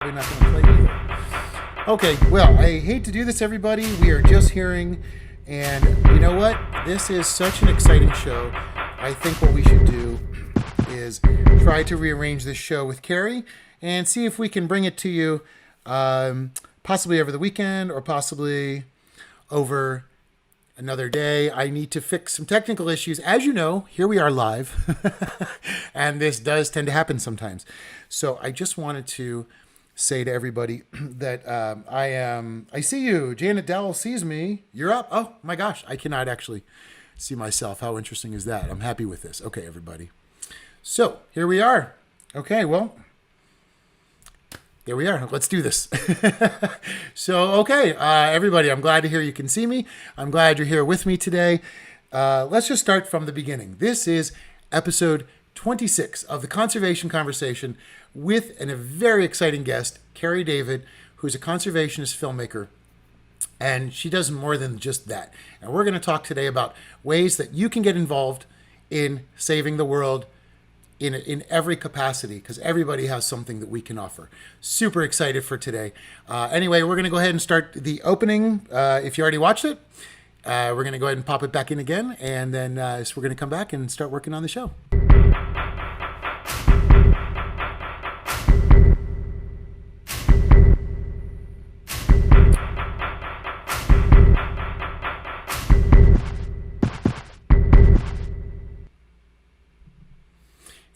Probably not going to play either. Okay, well, I hate to do this, everybody. We are just hearing, and you know what? This is such an exciting show. I think what we should do is try to rearrange this show with Kerry and see if we can bring it to you possibly over the weekend or possibly over another day. I need to fix some technical issues. As you know, here we are live, and this does tend to happen sometimes. So I just wanted to say to everybody that I see you. Janet Dowell sees me. You're up. Oh my gosh, I cannot actually see myself. How interesting is that? I'm happy with this. Okay, everybody. So here we are. Okay, well, there we are. Let's do this. Everybody, I'm glad to hear you can see me. I'm glad you're here with me today. Let's just start from the beginning. This is episode 26 of the Conservation Conversation with a very exciting guest, KerryDavid, who's a conservationist filmmaker. And she does more than just that. And we're going to talk today about ways that you can get involved in saving the world in every capacity, because everybody has something that we can offer. Super excited for today. Anyway, we're going to go ahead and start the opening. If you already watched it, we're going to go ahead and pop it back in again. And then so we're going to come back and start working on the show.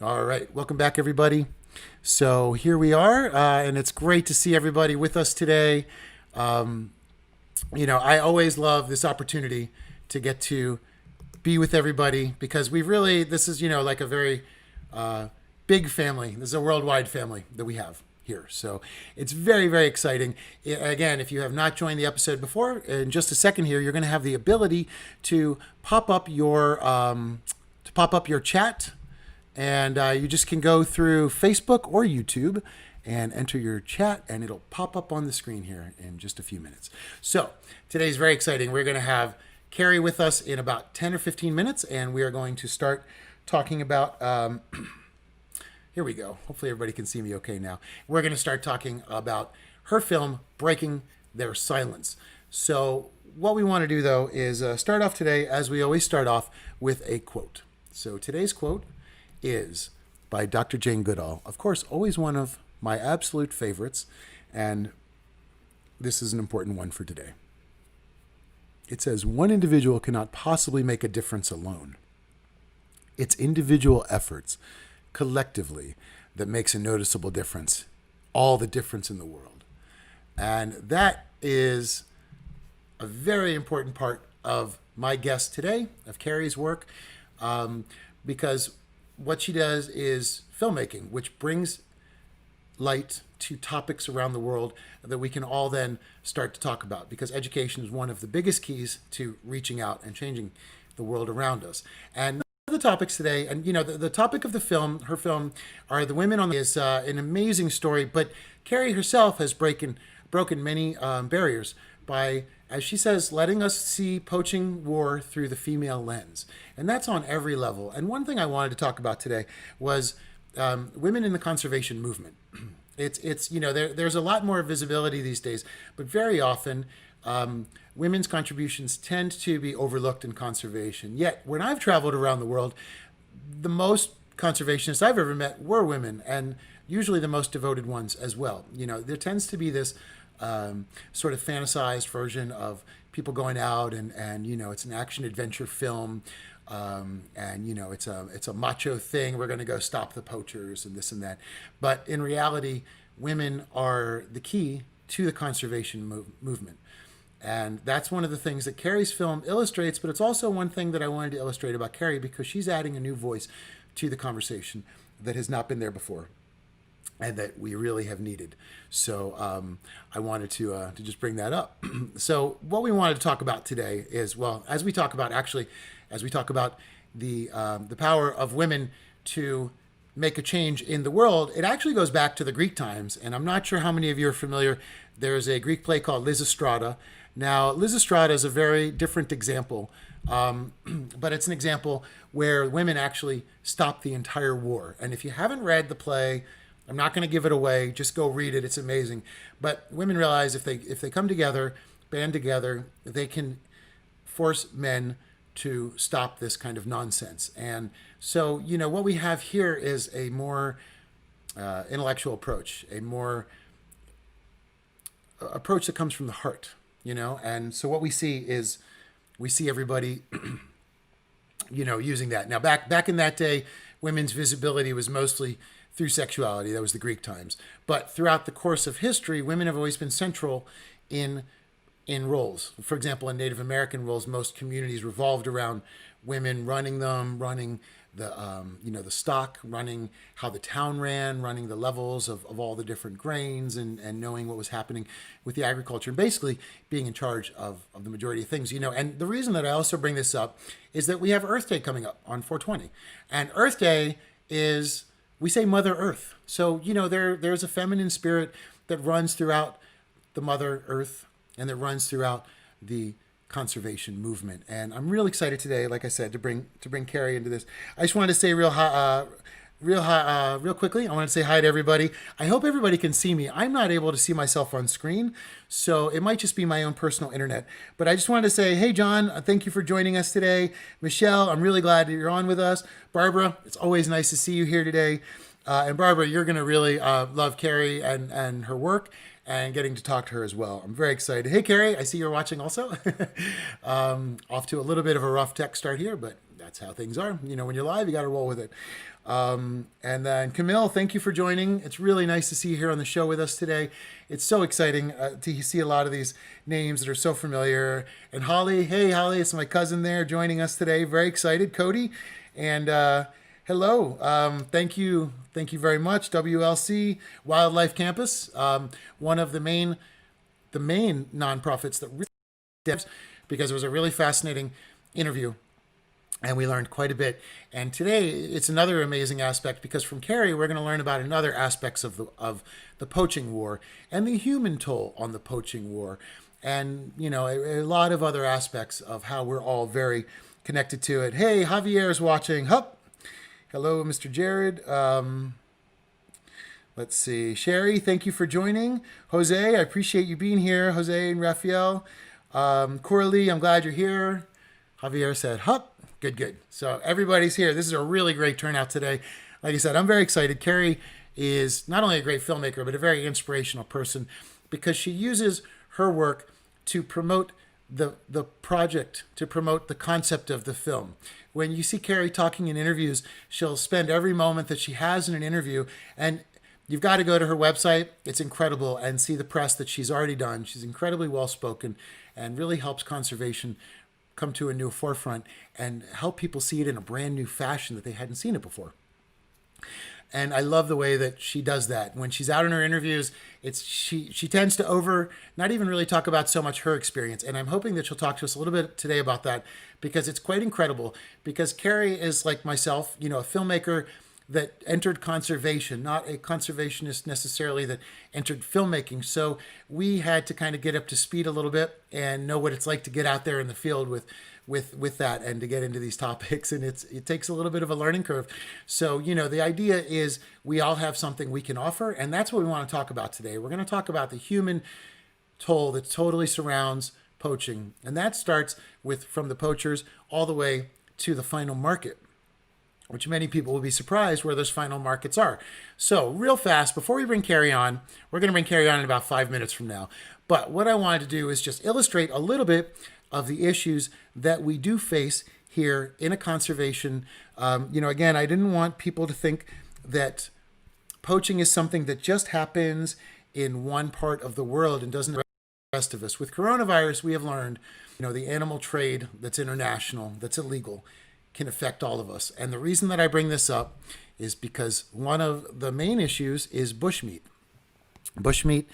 All right, welcome back, everybody. So here we are, and it's great to see everybody with us today. I always love this opportunity to get to be with everybody because this is, like a very big family. This is a worldwide family that we have here. So it's very, very exciting. Again, if you have not joined the episode before, in just a second here, you're going to have the ability to pop up your chat. And you just can go through Facebook or YouTube and enter your chat, and it'll pop up on the screen here in just a few minutes. So today's very exciting. We're going to have Kerry with us in about 10 or 15 minutes, and we are going to start talking about... here we go. Hopefully everybody can see me okay now. We're going to start talking about her film, Breaking Their Silence. So what we want to do, though, is start off today, as we always start off, with a quote. So today's quote is by Dr. Jane Goodall. Of course, always one of my absolute favorites, and this is an important one for today. It says, "One individual cannot possibly make a difference alone. It's individual efforts, collectively, that makes a noticeable difference, all the difference in the world." And that is a very important part of my guest today, of Kerry's work, because what she does is filmmaking, which brings light to topics around the world that we can all then start to talk about, because education is one of the biggest keys to reaching out and changing the world around us. And the topics today, and the topic of the film, her film, are the women on the is an amazing story, but Kerry herself has broken many barriers by, as she says, letting us see poaching war through the female lens. And that's on every level. And one thing I wanted to talk about today was women in the conservation movement. There's a lot more visibility these days, but very often women's contributions tend to be overlooked in conservation. Yet, when I've traveled around the world, the most conservationists I've ever met were women, and usually the most devoted ones as well. There tends to be this sort of fantasized version of people going out and it's an action adventure film, and it's a macho thing. We're going to go stop the poachers and this and that. But in reality, women are the key to the conservation movement. And that's one of the things that Kerry's film illustrates, but it's also one thing that I wanted to illustrate about Kerry, because she's adding a new voice to the conversation that has not been there before, and that we really have needed. So I wanted to just bring that up. So what we wanted to talk about today is, well, as we talk about the power of women to make a change in the world, it actually goes back to the Greek times. And I'm not sure how many of you are familiar. There's a Greek play called Lysistrata. Now, Lysistrata is a very different example, but it's an example where women actually stopped the entire war. And if you haven't read the play, I'm not going to give it away. Just go read it. It's amazing. But women realize if they come together, band together, they can force men to stop this kind of nonsense. And so, what we have here is a more intellectual approach, a more approach that comes from the heart, And so what we see everybody, using that. Now, back in that day, women's visibility was mostly through sexuality. That was the Greek times. But throughout the course of history, women have always been central in roles. For example, in Native American roles, most communities revolved around women running the stock, running how the town ran, running the levels of all the different grains, and knowing what was happening with the agriculture, and basically being in charge of the majority of things. And the reason that I also bring this up is that we have Earth Day coming up on 420. And Earth Day is, we say Mother Earth. So, there's a feminine spirit that runs throughout the Mother Earth and that runs throughout the conservation movement. And I'm real excited today, like I said, to bring Kerry into this. I just wanted to say real quickly, I want to say hi to everybody. I hope everybody can see me. I'm not able to see myself on screen, so it might just be my own personal internet. But I just wanted to say, hey, John, thank you for joining us today. Michelle, I'm really glad that you're on with us. Barbara, it's always nice to see you here today. And Barbara, you're going to really love Kerry and her work, and getting to talk to her as well. I'm very excited. Hey, Kerry, I see you're watching also. Off to a little bit of a rough tech start here, but that's how things are. When you're live, you got to roll with it. And then Camille, thank you for joining. It's really nice to see you here on the show with us today. It's so exciting to see a lot of these names that are so familiar. And Holly, hey, Holly, it's my cousin there joining us today. Very excited. Cody, and hello. Thank you very much. WLC Wildlife Campus, one of the main nonprofits that really did, because it was a really fascinating interview and we learned quite a bit. And today it's another amazing aspect, because from Kerry we're going to learn about another aspects of the poaching war and the human toll on the poaching war, and a lot of other aspects of how we're all very connected to it. Hey, Javier's watching. Hup. Hello, Mr. Jared. Let's see. Sherry, thank you for joining. Jose, I appreciate you being here. Jose and Raphael. Coralie, I'm glad you're here. Javier said, hup. Good. So everybody's here. This is a really great turnout today. Like I said, I'm very excited. Kerry is not only a great filmmaker, but a very inspirational person, because she uses her work to promote the project, to promote the concept of the film. When you see Kerry talking in interviews, she'll spend every moment that she has in an interview, and you've got to go to her website. It's incredible, and see the press that she's already done. She's incredibly well-spoken and really helps conservation come to a new forefront and help people see it in a brand new fashion that they hadn't seen it before. And I love the way that she does that. When she's out in her interviews, she tends to not even really talk about so much her experience. And I'm hoping that she'll talk to us a little bit today about that, because it's quite incredible. Because Kerry is like myself, a filmmaker that entered conservation, not a conservationist necessarily that entered filmmaking. So we had to kind of get up to speed a little bit and know what it's like to get out there in the field with that and to get into these topics. And it takes a little bit of a learning curve. So, the idea is we all have something we can offer, and that's what we want to talk about today. We're going to talk about the human toll that totally surrounds poaching. And that starts from the poachers all the way to the final market, which many people will be surprised where those final markets are. So real fast, before we bring Kerry on, we're going to bring Kerry on in about 5 minutes from now. But what I wanted to do is just illustrate a little bit of the issues that we do face here in a conservation. Again, I didn't want people to think that poaching is something that just happens in one part of the world and doesn't affect the rest of us. With coronavirus, we have learned, the animal trade that's international, that's illegal, can affect all of us. And the reason that I bring this up is because one of the main issues is bushmeat. Bushmeat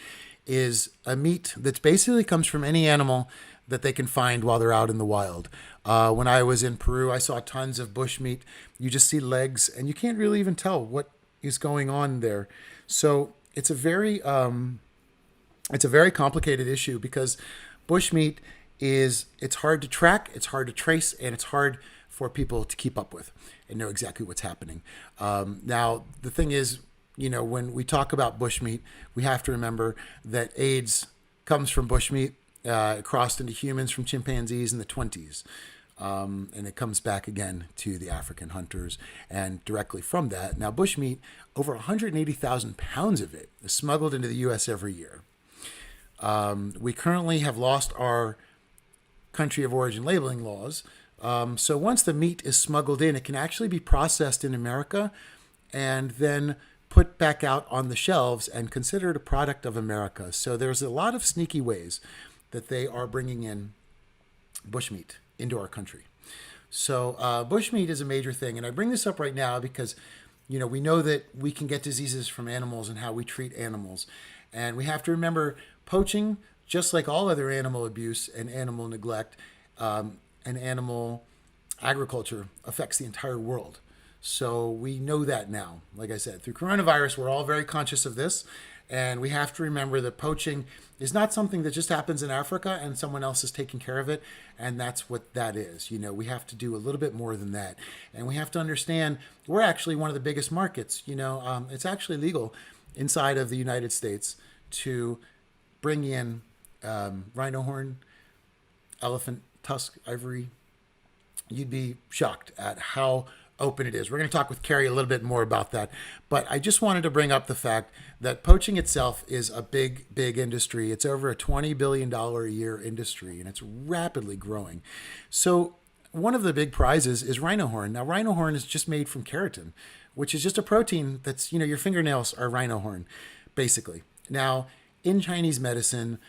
is a meat that basically comes from any animal that they can find while they're out in the wild. When I was in Peru, I saw tons of bushmeat. You just see legs, and you can't really even tell what is going on there. So it's a very complicated issue, because bushmeat it's hard to track, it's hard to trace, and it's hard for people to keep up with and know exactly what's happening. Now, the thing is, when we talk about bushmeat, we have to remember that AIDS comes from bushmeat, crossed into humans from chimpanzees in the 20s. And it comes back again to the African hunters and directly from that. Now, bushmeat, over 180,000 pounds of it is smuggled into the U.S. every year. We currently have lost our country of origin labeling laws. So once the meat is smuggled in, it can actually be processed in America and then put back out on the shelves and considered a product of America. So there's a lot of sneaky ways that they are bringing in bushmeat into our country. So bushmeat is a major thing. And I bring this up right now because, we know that we can get diseases from animals and how we treat animals. And we have to remember poaching, just like all other animal abuse and animal neglect, and animal agriculture affects the entire world. So we know that now. Like I said, through coronavirus, we're all very conscious of this. And we have to remember that poaching is not something that just happens in Africa and someone else is taking care of it. And that's what that is. We have to do a little bit more than that. And we have to understand we're actually one of the biggest markets. It's actually legal inside of the United States to bring in rhino horn, elephant tusk, ivory. You'd be shocked at how open it is. We're going to talk with Kerry a little bit more about that. But I just wanted to bring up the fact that poaching itself is a big, big industry. It's over a $20 billion a year industry, and it's rapidly growing. So one of the big prizes is rhino horn. Now, rhino horn is just made from keratin, which is just a protein that's, your fingernails are rhino horn, basically. Now, in Chinese medicine,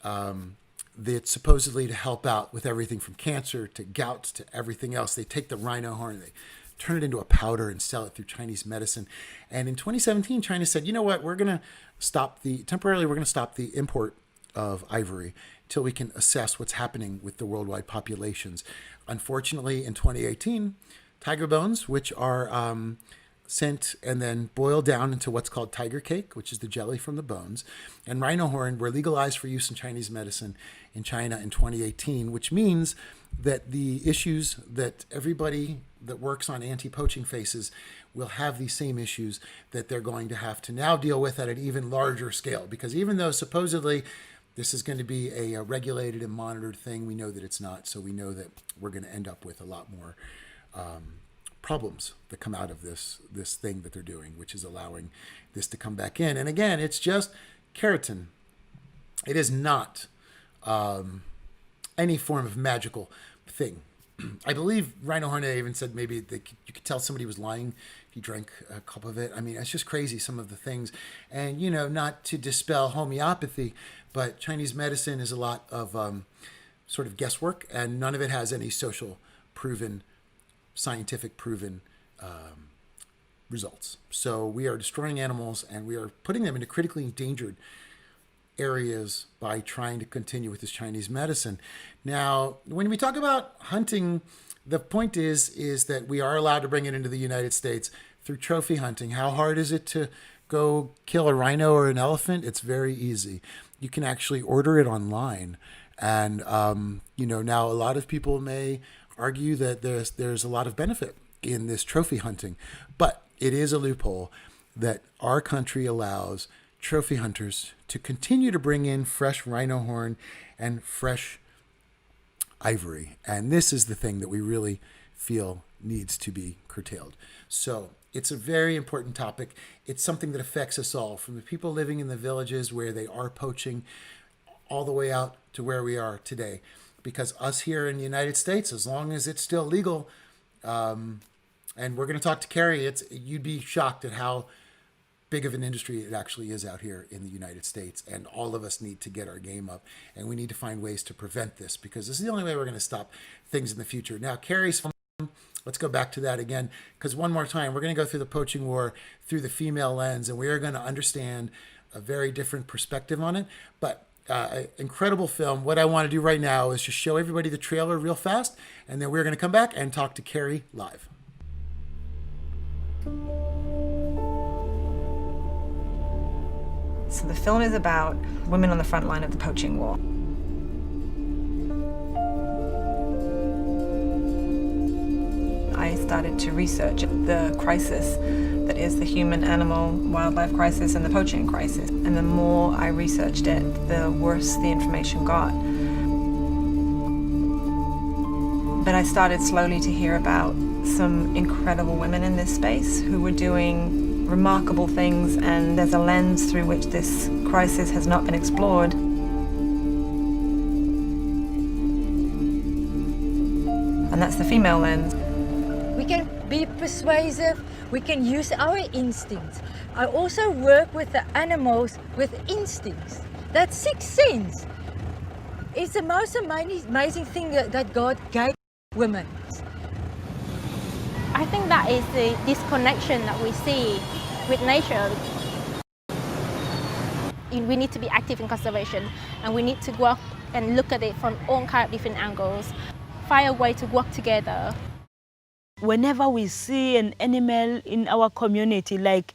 it's supposedly to help out with everything from cancer to gout to everything else. They take the rhino horn, they turn it into a powder and sell it through Chinese medicine. And in 2017, China said, we're going to temporarily stop the import of ivory till we can assess what's happening with the worldwide populations. Unfortunately, in 2018, tiger bones, which are sent and then boiled down into what's called tiger cake, which is the jelly from the bones, and rhino horn were legalized for use in Chinese medicine in China in 2018, which means that the issues that everybody that works on anti-poaching faces will have these same issues that they're going to have to now deal with at an even larger scale. Because even though supposedly this is going to be a regulated and monitored thing, we know that it's not. So we know that we're going to end up with a lot more problems that come out of this thing that they're doing, which is allowing this to come back in. And again, it's just keratin. It is not any form of magical thing. I believe Rhino Hornet even said maybe you could tell somebody was lying if you drank a cup of it. I mean, it's just crazy, some of the things. And, not to dispel homeopathy, but Chinese medicine is a lot of sort of guesswork, and none of it has any scientific proven results. So we are destroying animals, and we are putting them into critically endangered areas by trying to continue with this Chinese medicine. Now, when we talk about hunting, the point is that we are allowed to bring it into the United States through trophy hunting. How hard is it to go kill a rhino or an elephant? It's very easy. You can actually order it online. And, now a lot of people may argue that there's a lot of benefit in this trophy hunting, but it is a loophole that our country allows trophy hunters to continue to bring in fresh rhino horn and fresh ivory. And this is the thing that we really feel needs to be curtailed. So it's a very important topic. It's something that affects us all, from the people living in the villages where they are poaching all the way out to where we are today. Because us here in the United States, as long as it's still legal, and we're going to talk to Kerry, you'd be shocked at how big of an industry it actually is out here in the United States. And all of us need to get our game up, and we need to find ways to prevent this, because this is the only way we're going to stop things in the future. Now, Kerry's film, let's go back to that again, because one more time, we're going to go through the poaching war through the female lens, and we are going to understand a very different perspective on it. But incredible film. What I want to do right now is just show everybody the trailer real fast, and then we're going to come back and talk to Kerry live. So the film is about women on the front line of the poaching war. I started to research the crisis that is the human-animal-wildlife crisis and the poaching crisis. And the more I researched it, the worse the information got. But I started slowly to hear about some incredible women in this space who were doing remarkable things, and there's a lens through which this crisis has not been explored. And that's the female lens. We can be persuasive, we can use our instincts. I also work with the animals with instincts. That sixth sense. It's the most amazing thing that God gave women. I think that is the disconnection that we see with nature. We need to be active in conservation, and we need to work and look at it from all kinds of different angles, find a way to work together. Whenever we see an animal in our community, like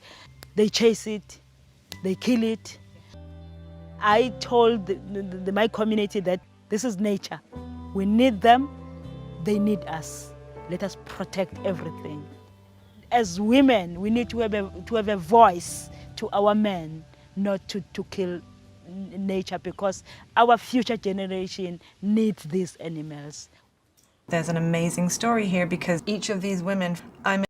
they chase it, they kill it, I told my community that this is nature. We need them, they need us. Let us protect everything. As women, we need to have a voice to our men, not to kill nature, because our future generation needs these animals. There's an amazing story here because each of these women, I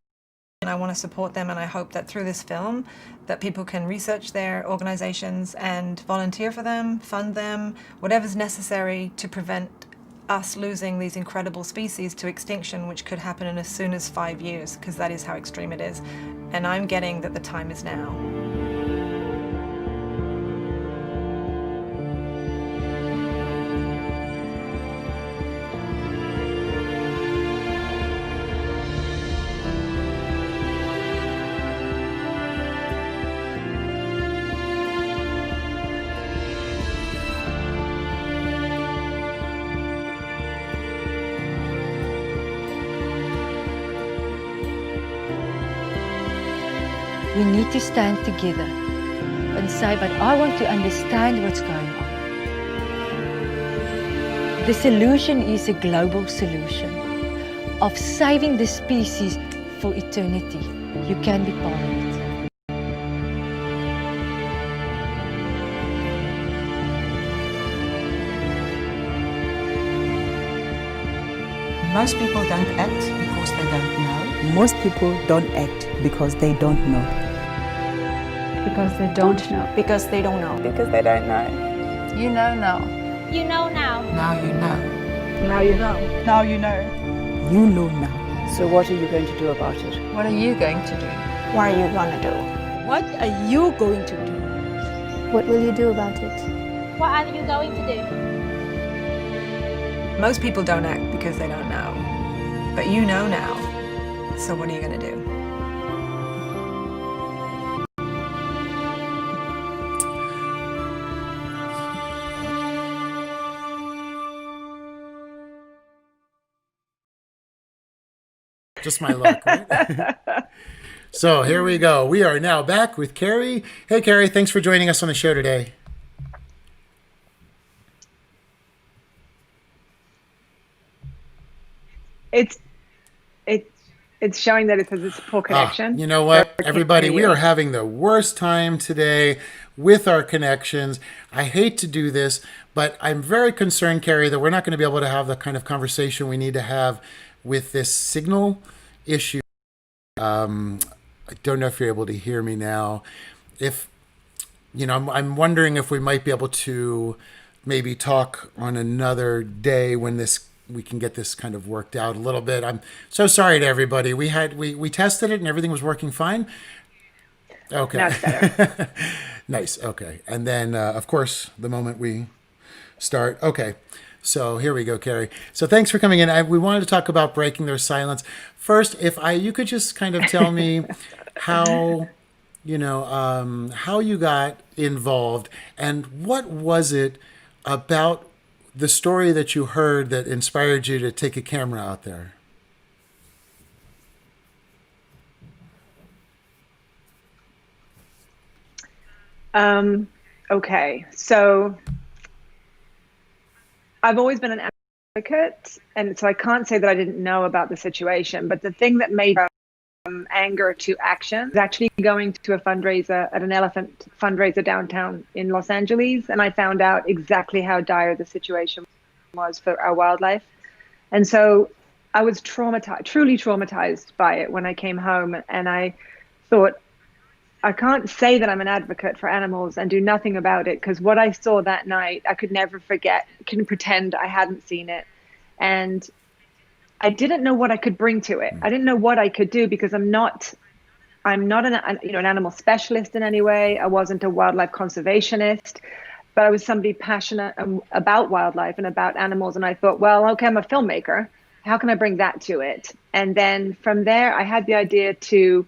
want to support them, and I hope that through this film that people can research their organizations and volunteer for them, fund them, whatever's necessary to prevent us losing these incredible species to extinction, which could happen in as soon as 5 years, because that is how extreme it is. And I'm getting that the time is now. We need to stand together and say, but I want to understand what's going on. The solution is a global solution of saving the species for eternity. You can be part of it. Most people don't act because they don't know. Most people don't act because they don't know. Because they don't know. Because they don't know. Because they don't know. You know now. You know now. Now you know. Now you know. Now you know. You know now. So what are you going to do about it? What are you going to do? What are you gonna do? What are you going to do? What will you do about it? What are you going to do? Most people don't act because they don't know. But you know now. So what are you gonna do? Just my luck, right? So here we go. We are now back with Kerry. Hey, Kerry, thanks for joining us on the show today. It's showing that it says it's poor connection. You know what, everybody, we are having the worst time today with our connections. I hate to do this, but I'm very concerned, Kerry, that we're not going to be able to have the kind of conversation we need to have with this signal issue. I don't know if you're able to hear me now. If, you know, I'm wondering if we might be able to maybe talk on another day when we can get this kind of worked out a little bit. I'm so sorry to everybody. We tested it and everything was working fine. Okay. Now it's better. Nice. Okay. And then, of course, the moment we start. Okay. So here we go, Kerry. So thanks for coming in. We wanted to talk about breaking their silence. First, if you could just kind of tell me how, how you got involved and what was it about the story that you heard that inspired you to take a camera out there? Okay, so I've always been an advocate, and so I can't say that I didn't know about the situation, but the thing that made me anger to action. I was actually going to a fundraiser at an elephant fundraiser downtown in Los Angeles, and I found out exactly how dire the situation was for our wildlife. And so I was traumatized, truly traumatized by it when I came home, and I thought, I can't say that I'm an advocate for animals and do nothing about it, because what I saw that night, I could never forget, couldn't pretend I hadn't seen it. And I didn't know what I could bring to it. I didn't know what I could do, because I'm not an animal specialist in any way. I wasn't a wildlife conservationist, but I was somebody passionate about wildlife and about animals. And I thought, well, okay, I'm a filmmaker. How can I bring that to it? And then from there, I had the idea to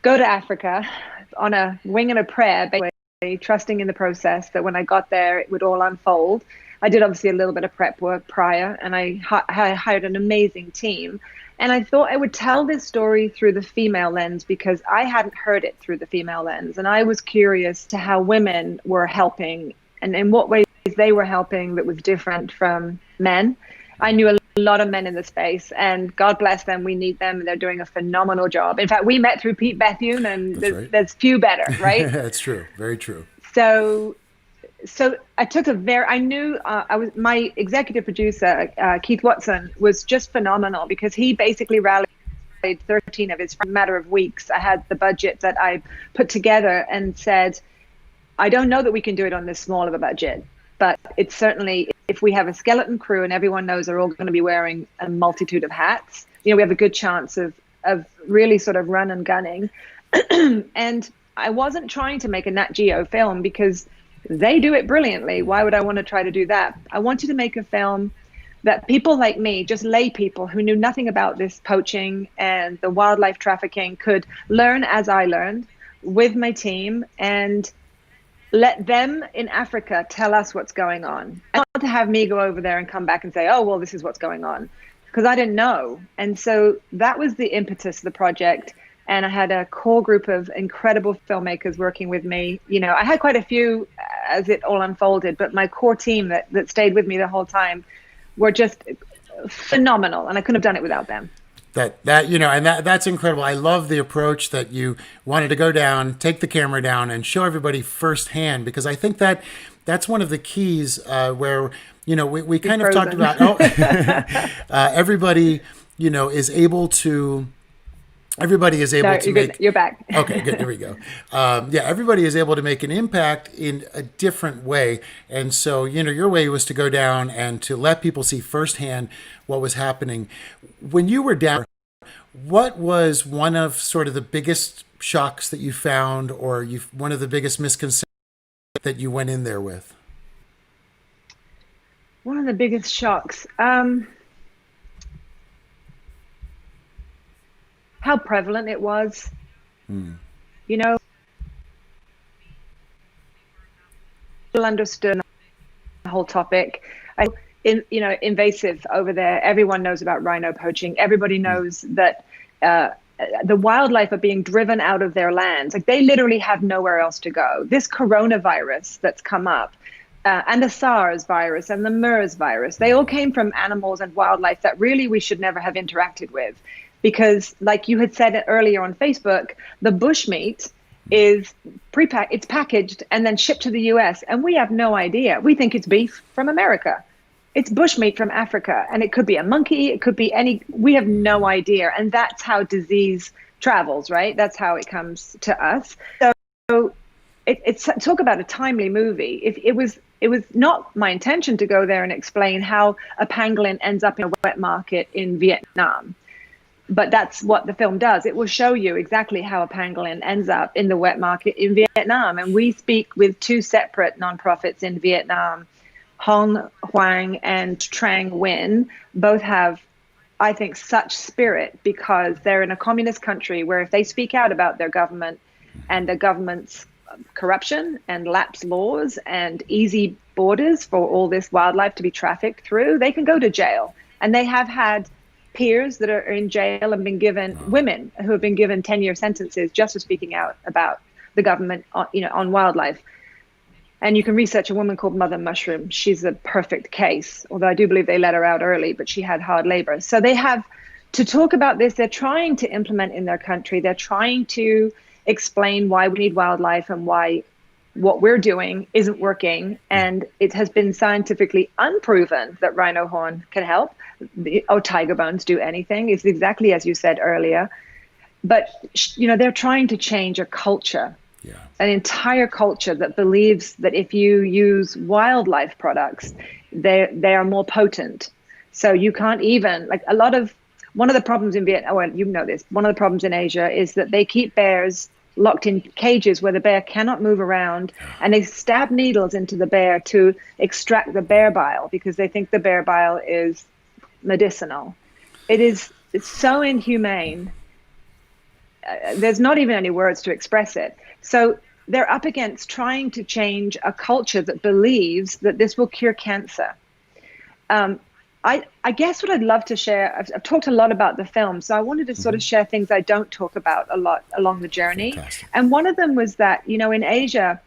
go to Africa on a wing and a prayer, basically, trusting in the process that when I got there, it would all unfold. I did obviously a little bit of prep work prior, and I hired an amazing team. And I thought I would tell this story through the female lens, because I hadn't heard it through the female lens. And I was curious to how women were helping and in what ways they were helping that was different from men. I knew a lot of men in the space, and God bless them, we need them. They're doing a phenomenal job. In fact, we met through Pete Bethune, and there's few better, right? That's true. Very true. So I took my executive producer, Keith Watson, was just phenomenal, because he basically rallied 13 of his friends in a matter of weeks. I had the budget that I put together and said, I don't know that we can do it on this small of a budget, but it's certainly, if we have a skeleton crew and everyone knows they're all going to be wearing a multitude of hats, we have a good chance of really sort of run and gunning. And I wasn't trying to make a Nat Geo film, because they do it brilliantly. Why would I want to try to do that? I wanted to make a film that people like me, just lay people who knew nothing about this poaching and the wildlife trafficking, could learn as I learned with my team, and let them in Africa tell us what's going on. I don't want to have me go over there and come back and say, oh, well, this is what's going on, because I didn't know. And so that was the impetus of the project. And I had a core group of incredible filmmakers working with me. I had quite a few as it all unfolded, but my core team that stayed with me the whole time were just phenomenal, and I couldn't have done it without them. That's incredible. I love the approach that you wanted to go down, take the camera down, and show everybody firsthand, because I think that's one of the keys where we kind of talked about everybody is able to. Everybody is able to make. You're back. Okay, good. There we go. Everybody is able to make an impact in a different way, and so your way was to go down and to let people see firsthand what was happening. When you were down, what was one of sort of the biggest shocks that you found, or one of the biggest misconceptions that you went in there with? One of the biggest shocks. How prevalent it was. People understood the whole topic. Invasive over there. Everyone knows about rhino poaching. Everybody knows that the wildlife are being driven out of their lands. Like, they literally have nowhere else to go. This coronavirus that's come up, and the SARS virus and the MERS virus, they all came from animals and wildlife that really we should never have interacted with. Because, like you had said earlier on Facebook, the bushmeat is it's packaged and then shipped to the US, and we have no idea. We think it's beef from America. It's bushmeat from Africa, and it could be a monkey, it could be we have no idea. And that's how disease travels, right? That's how it comes to us. So it's talk about a timely movie. It was not my intention to go there and explain how a pangolin ends up in a wet market in Vietnam. But that's what the film does. It will show you exactly how a pangolin ends up in the wet market in Vietnam. And we speak with two separate nonprofits in Vietnam, Hong Hoang and Trang Nguyen. Both have, I think, such spirit, because they're in a communist country where if they speak out about their government and the government's corruption and lapse laws and easy borders for all this wildlife to be trafficked through, they can go to jail. And they have had peers that are in jail and been given, women who have been given 10-year sentences just for speaking out about the government on wildlife. And you can research a woman called Mother Mushroom. She's a perfect case, although I do believe they let her out early, but she had hard labor. So they have to talk about this. They're trying to implement in their country. They're trying to explain why we need wildlife and why what we're doing isn't working. And it has been scientifically unproven that rhino horn can help. Or tiger bones do anything. It's exactly as you said earlier. But, they're trying to change a culture, an entire culture that believes that if you use wildlife products, they are more potent. So you can't even, one of the problems in Vietnam, well, one of the problems in Asia is that they keep bears locked in cages where the bear cannot move around, and they stab needles into the bear to extract the bear bile because they think the bear bile is medicinal. It's so inhumane. There's not even any words to express it. So they're up against trying to change a culture that believes that this will cure cancer. I guess what I'd love to share, I've talked a lot about the film, so I wanted to sort of share things I don't talk about a lot along the journey. Fantastic. And one of them was that, in Asia,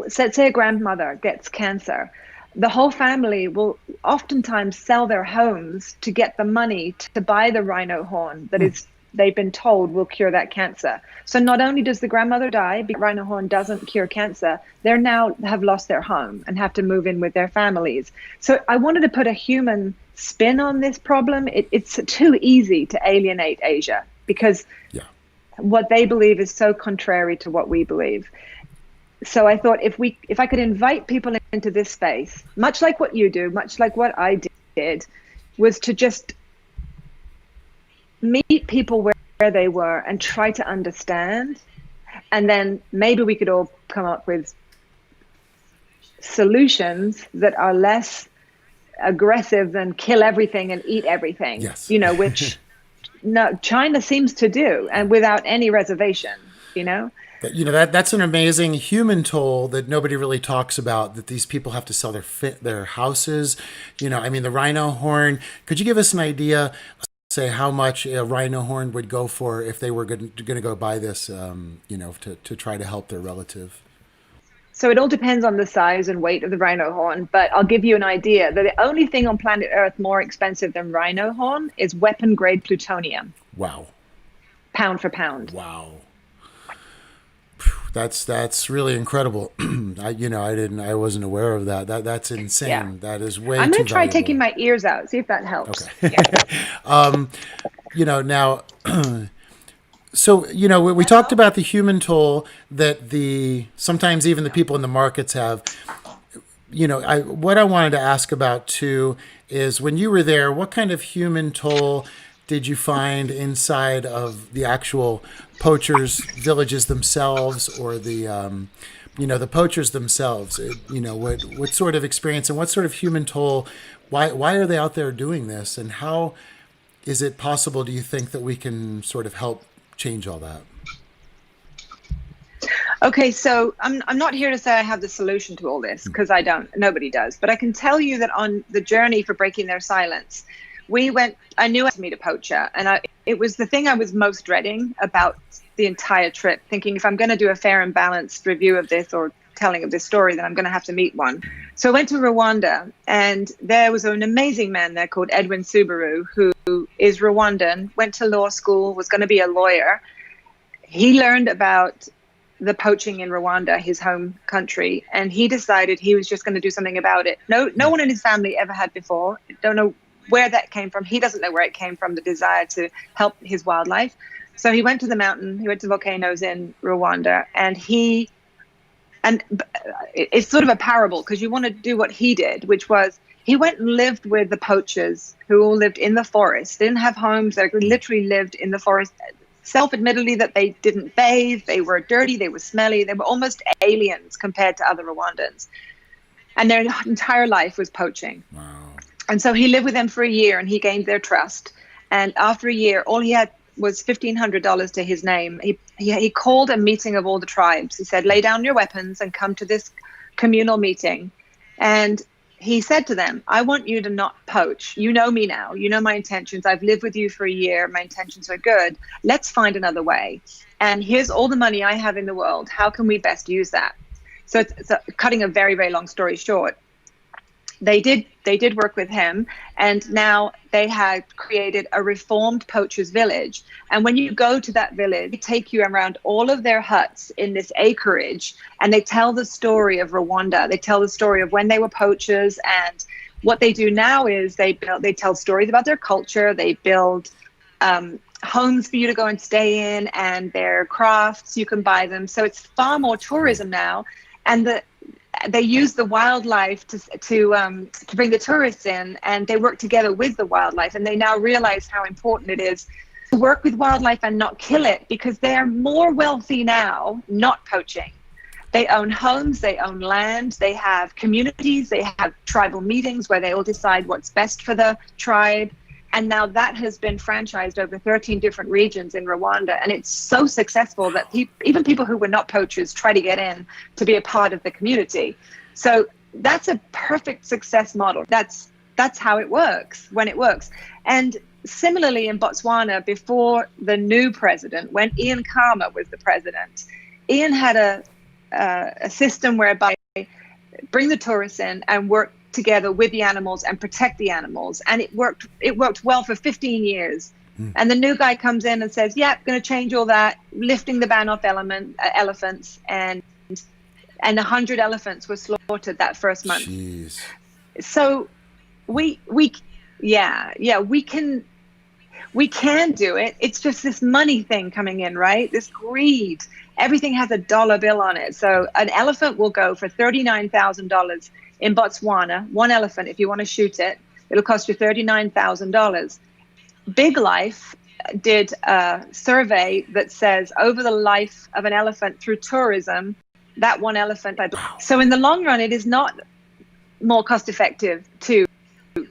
say a grandmother gets cancer, the whole family will oftentimes sell their homes to get the money to buy the rhino horn that is they've been told will cure that cancer. So not only does the grandmother die, because rhino horn doesn't cure cancer, they now have lost their home and have to move in with their families. So I wanted to put a human spin on this problem. It's too easy to alienate Asia because what they believe is so contrary to what we believe. So I thought if I could invite people into this space, much like what you do, much like what I did, was to just meet people where they were and try to understand, and then maybe we could all come up with solutions that are less aggressive than kill everything and eat everything. Yes. Which China seems to do, and without any reservation. That's an amazing human toll that nobody really talks about, that these people have to sell their houses. The rhino horn, could you give us an idea, say how much a rhino horn would go for if they were going to go buy this, to try to help their relative? So it all depends on the size and weight of the rhino horn, but I'll give you an idea that the only thing on planet Earth more expensive than rhino horn is weapon grade plutonium. Wow. Pound for pound. Wow. That's really incredible. I wasn't aware of that. That's insane. Yeah. That is way I'm too going to try valuable. taking my ears out, see if that helps. Okay. Now, so, we talked about the human toll that sometimes even the people in the markets have. What I wanted to ask about too is, when you were there, what kind of human toll did you find inside of the actual poachers' villages themselves, or the poachers themselves? What sort of experience and what sort of human toll? Why are they out there doing this, and how is it possible, do you think, that we can sort of help change all that? Okay, so I'm not here to say I have the solution to all this, because I don't. Nobody does. But I can tell you that on the journey for breaking their silence, I knew I had to meet a poacher, and it was the thing I was most dreading about the entire trip, thinking if I'm going to do a fair and balanced review of this or telling of this story, then I'm going to have to meet one. So I went to Rwanda, and there was an amazing man there called Edwin Subaru, who is Rwandan, went to law school, was going to be a lawyer. He learned about the poaching in Rwanda, his home country, and he decided he was just going to do something about it. No one in his family ever had before. Don't know where that came from. He doesn't know where it came from, the desire to help his wildlife. So he went to the mountain, he went to volcanoes in Rwanda, and it's sort of a parable, because you want to do what he did, which was he went and lived with the poachers who all lived in the forest. They didn't have homes. They literally lived in the forest. Self-admittedly that they didn't bathe, they were dirty, they were smelly, they were almost aliens compared to other Rwandans. And their entire life was poaching. Wow. And so he lived with them for a year, and he gained their trust. And after a year, all he had was $1,500 to his name. He called a meeting of all the tribes. He said, lay down your weapons and come to this communal meeting. And he said to them, I want you to not poach. You know me now. You know my intentions. I've lived with you for a year. My intentions are good. Let's find another way. And here's all the money I have in the world. How can we best use that? So it's cutting a very, very long story short. They did work with him, and now they had created a reformed poachers village. And when you go to that village, they take you around all of their huts in this acreage, and they tell the story of Rwanda. They tell the story of when they were poachers, and what they do now is they tell stories about their culture. They build homes for you to go and stay in, and their crafts, you can buy them. So it's far more tourism now, and they use the wildlife to bring the tourists in, and they work together with the wildlife, and they now realize how important it is to work with wildlife and not kill it, because they're more wealthy now not poaching. They own homes, they own land, they have communities, they have tribal meetings where they all decide what's best for the tribe. And now that has been franchised over 13 different regions in Rwanda. And it's so successful that even people who were not poachers try to get in to be a part of the community. So that's a perfect success model. That's how it works when it works. And similarly in Botswana, before the new president, when Ian Khama was the president, Ian had a system whereby bring the tourists in and work together with the animals and protect the animals, and it worked well for 15 years. And the new guy comes in and says, yeah, going to change all that, lifting the ban off elephants, and 100 elephants were slaughtered that first month. Jeez. So we can do it. It's just this money thing coming in, right? This greed. Everything has a dollar bill on it. So an elephant will go for $39,000 in Botswana. One elephant, if you want to shoot it, it'll cost you $39,000. Big Life did a survey that says over the life of an elephant through tourism, that one elephant. So in the long run, it is not more cost effective to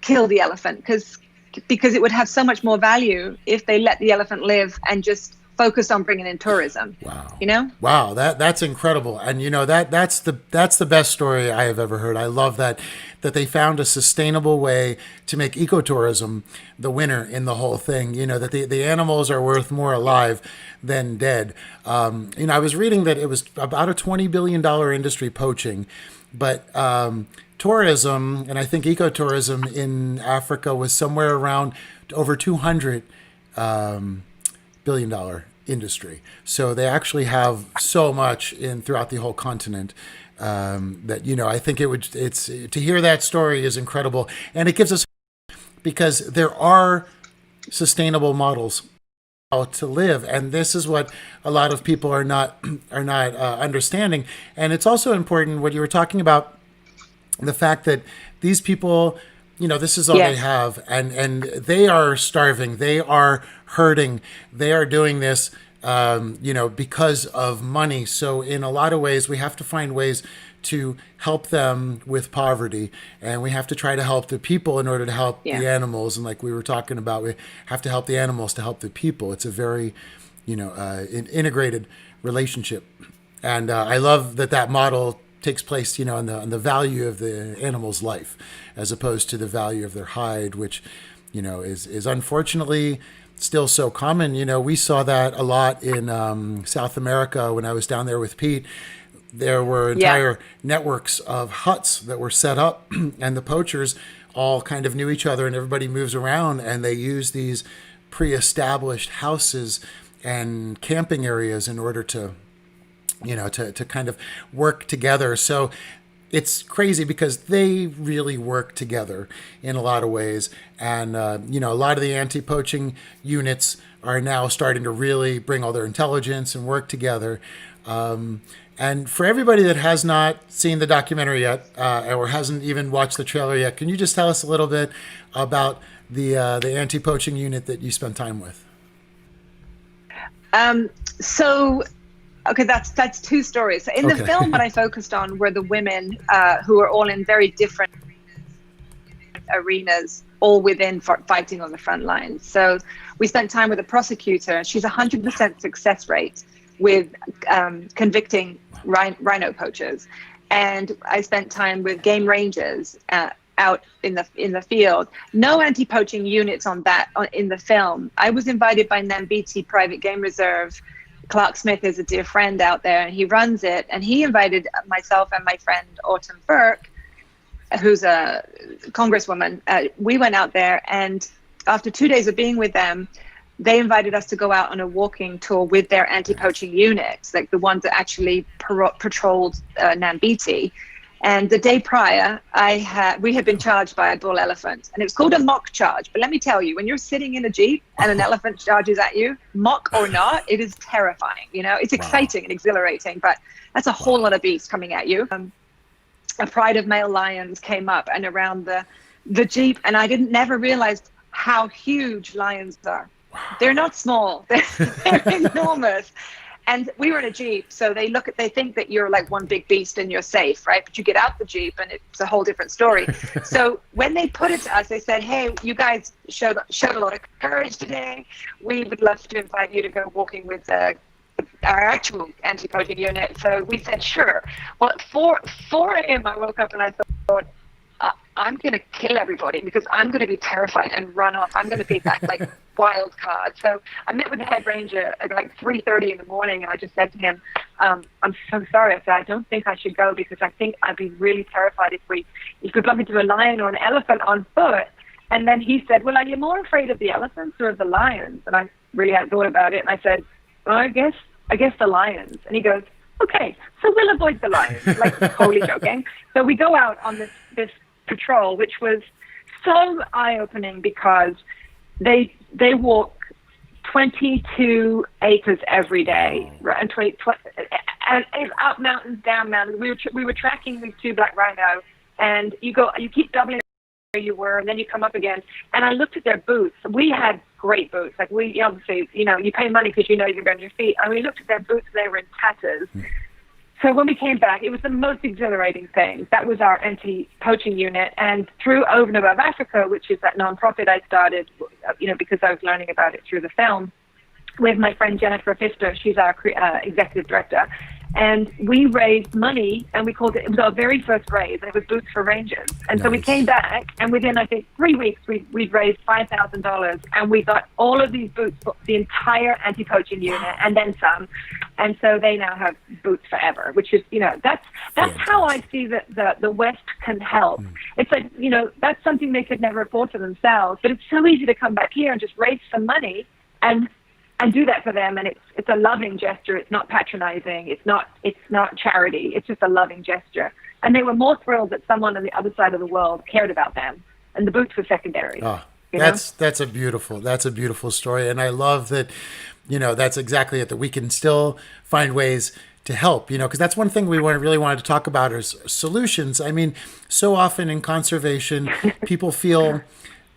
kill the elephant, because it would have so much more value if they let the elephant live and just focus on bringing in tourism. Wow. You know? Wow, that's incredible. And you know, that's the best story I have ever heard. I love that they found a sustainable way to make ecotourism the winner in the whole thing. You know, that the animals are worth more alive than dead. You know, I was reading that it was about a $20 billion industry, poaching, but tourism, and I think ecotourism in Africa was somewhere around over $200 billion industry. So they actually have so much throughout the whole continent that, you know, I think it's to hear that story is incredible, and it gives us, because there are sustainable models how to live, and this is what a lot of people are not understanding. And it's also important what you were talking about, the fact that these people, you know, this is all they have, and they are starving, they are hurting, they are doing this, you know, because of money. So in a lot of ways, we have to find ways to help them with poverty, and we have to try to help the people in order to help the animals. And like we were talking about, we have to help the animals to help the people. It's a very, you know, integrated relationship. And I love that model takes place, you know, on the value of the animal's life, as opposed to the value of their hide, which, you know, is unfortunately still so common. You know, we saw that a lot in South America when I was down there with Pete. There were entire networks of huts that were set up, and the poachers all kind of knew each other, and everybody moves around, and they use these pre-established houses and camping areas in order to, you know, to kind of work together. So it's crazy because they really work together in a lot of ways. And, you know, a lot of the anti-poaching units are now starting to really bring all their intelligence and work together. And for everybody that has not seen the documentary yet, or hasn't even watched the trailer yet, can you just tell us a little bit about the anti-poaching unit that you spent time with? Okay, that's two stories. So in the film, what I focused on were the women who are all in very different arenas, all within fighting on the front lines. So we spent time with a prosecutor. She's 100% success rate with convicting rhino poachers. And I spent time with game rangers out in the field. No anti-poaching units in the film. I was invited by Nambiti Private Game Reserve. Clark Smith is a dear friend out there, and he runs it. And he invited myself and my friend Autumn Burke, who's a congresswoman. We went out there, and after 2 days of being with them, they invited us to go out on a walking tour with their anti-poaching units, like the ones that actually patrolled Nambiti. And the day prior, we had been charged by a bull elephant, and it was called a mock charge. But let me tell you, when you're sitting in a Jeep and an elephant charges at you, mock or not, it is terrifying. You know, it's exciting and exhilarating, but that's a whole lot of beasts coming at you. A pride of male lions came up and around the Jeep, and I never realized how huge lions are. They're not small, they're enormous. And we were in a Jeep, so they think that you're like one big beast and you're safe, right? But you get out the Jeep and it's a whole different story. So when they put it to us, they said, hey, you guys showed a lot of courage today. We would love to invite you to go walking with our actual anti-poaching unit. So we said, sure. Well, at 4 a.m. I woke up and I thought, I'm going to kill everybody because I'm going to be terrified and run off. I'm going to be that like wild card. So I met with the head ranger at like 3:30 in the morning, and I just said to him, I'm so sorry. I said, I don't think I should go because I think I'd be really terrified if you could bump into a lion or an elephant on foot. And then he said, well, are you more afraid of the elephants or of the lions? And I really hadn't thought about it. And I said, well, I guess the lions. And he goes, okay, so we'll avoid the lions, like totally joking. So we go out on this patrol, which was so eye-opening because they walk 22 acres every day, right? And it's up mountains, down mountains. We were tracking these 2 black rhino, and you keep doubling where you were, and then you come up again. And I looked at their boots. We had great boots. Like we obviously, you pay money because you know you're going to your feet. And we looked at their boots; they were in tatters. So when we came back, it was the most exhilarating thing. That was our anti-poaching unit. And through Over and Above Africa, which is that nonprofit I started, because I was learning about it through the film, with my friend Jennifer Pfister, she's our executive director. And we raised money, and it was our very first raise, and it was boots for rangers. And so we came back, and within, I think, 3 weeks, we'd raised $5,000, and we got all of these boots for the entire anti-poaching unit, and then some. And so they now have boots forever, which is, that's how I see that the West can help. It's like, that's something they could never afford for themselves, but it's so easy to come back here and just raise some money and do that for them. And it's a loving gesture. It's not patronizing. It's not charity. It's just a loving gesture. And they were more thrilled that someone on the other side of the world cared about them, and the boots were secondary. Oh, that's a beautiful story. And I love that, that's exactly it, that we can still find ways to help, because that's one thing we really wanted to talk about is solutions. I mean, so often in conservation, people feel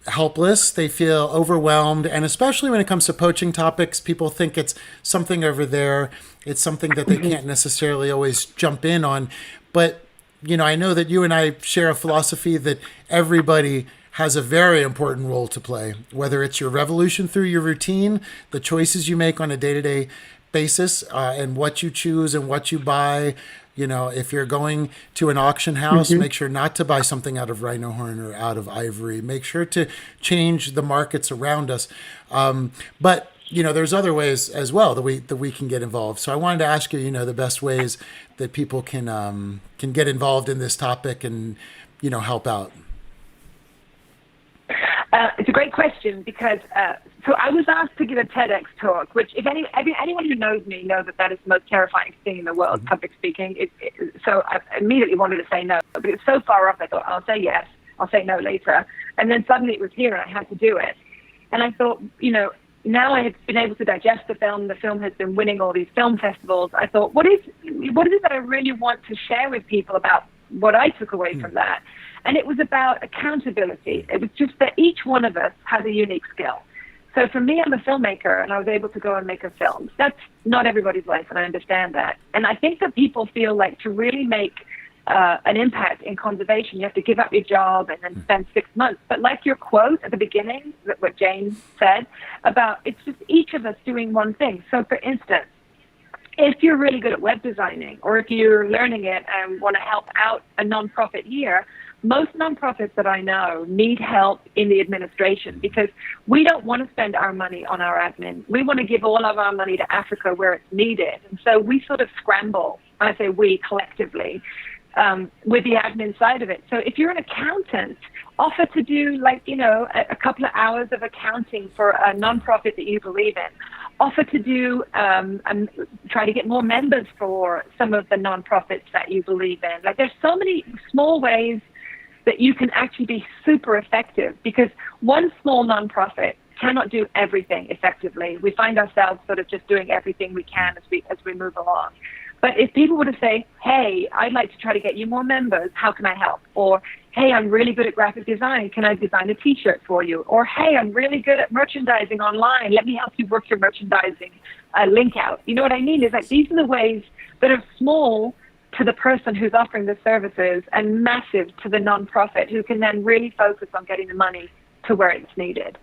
helpless, they feel overwhelmed, and especially when it comes to poaching topics, people think it's something over there, it's something that they can't necessarily always jump in on. But I know that you and I share a philosophy that everybody has a very important role to play, whether it's your revolution through your routine, the choices you make on a day-to-day basis, and what you choose and what you buy. If you're going to an auction house, make sure not to buy something out of rhino horn or out of ivory. Make sure to change the markets around us. But there's other ways as well that we can get involved. So I wanted to ask you, the best ways that people can get involved in this topic and help out. It's a great question because so I was asked to give a TEDx talk, which if anyone who knows me knows that is the most terrifying thing in the world, public speaking. So I immediately wanted to say no, but it's so far off. I thought I'll say yes, I'll say no later, and then suddenly it was here and I had to do it. And I thought, now I have been able to digest the film. The film has been winning all these film festivals. I thought, what is it that I really want to share with people about what I took away from that? And it was about accountability. It was just that each one of us has a unique skill. So for me, I'm a filmmaker, and I was able to go and make a film. That's not everybody's life, and I understand that. And I think that people feel like to really make an impact in conservation, you have to give up your job and then spend 6 months. But like your quote at the beginning, what Jane said, about it's just each of us doing one thing. So for instance, if you're really good at web designing, or if you're learning it and want to help out a nonprofit here, most nonprofits that I know need help in the administration because we don't want to spend our money on our admin. We want to give all of our money to Africa where it's needed. And so we sort of scramble, and I say we collectively, with the admin side of it. So if you're an accountant, offer to do a couple of hours of accounting for a nonprofit that you believe in. Offer to do and try to get more members for some of the nonprofits that you believe in. Like, there's so many small ways that you can actually be super effective, because one small nonprofit cannot do everything effectively. We find ourselves sort of just doing everything we can as we move along. But if people were to say, hey, I'd like to try to get you more members, how can I help? Or, hey, I'm really good at graphic design, can I design a t-shirt for you? Or, hey, I'm really good at merchandising online, let me help you work your merchandising link out. You know what I mean? Is like, these are the ways that are small to the person who's offering the services and massive to the nonprofit, who can then really focus on getting the money to where it's needed.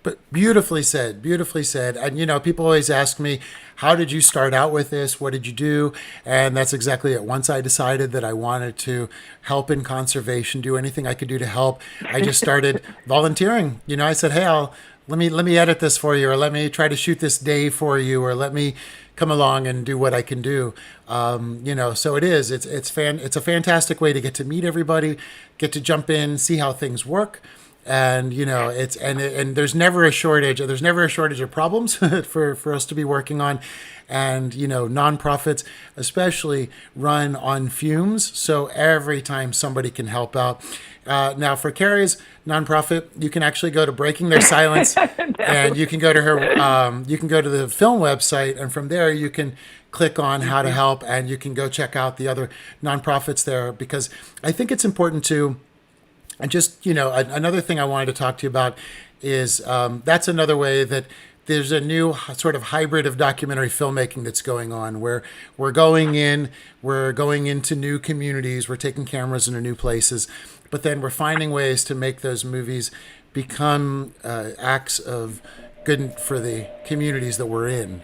But beautifully said, beautifully said. And, people always ask me, how did you start out with this? What did you do? And that's exactly it. Once I decided that I wanted to help in conservation, do anything I could do to help, I just started volunteering. I said, hey, let me edit this for you, or let me try to shoot this day for you, or let me come along and do what I can do. So it is. It's a fantastic way to get to meet everybody, get to jump in, see how things work. And and there's never a shortage. There's never a shortage of problems for us to be working on, and nonprofits especially run on fumes. So every time somebody can help out. Now for Kerry's nonprofit, you can actually go to Breaking Their Silence, and you can go to her. You can go to the film website, and from there you can click on how to help, and you can go check out the other nonprofits there, because I think it's important to. And just, another thing I wanted to talk to you about is that's another way that there's a new sort of hybrid of documentary filmmaking that's going on, where we're going into new communities, we're taking cameras into new places, but then we're finding ways to make those movies become acts of good for the communities that we're in,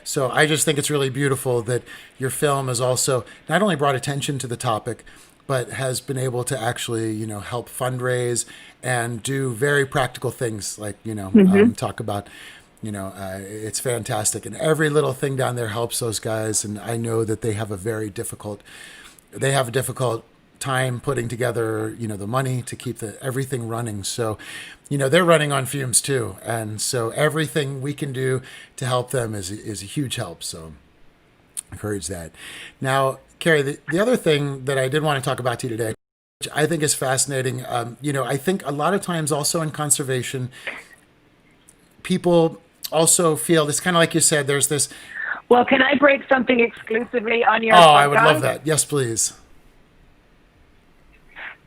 So I just think it's really beautiful that your film has also not only brought attention to the topic, but has been able to actually, help fundraise and do very practical things like, talk about, it's fantastic. And every little thing down there helps those guys. And I know that they have a difficult time putting together, the money to keep everything running. So, they're running on fumes too. And so everything we can do to help them is a huge help. So encourage that. Now, Kerry, the other thing that I did want to talk about to you today, which I think is fascinating, I think a lot of times also in conservation, people also feel this, kind of like you said, there's this. Well, can I break something exclusively on your podcast? I would love that. Yes, please.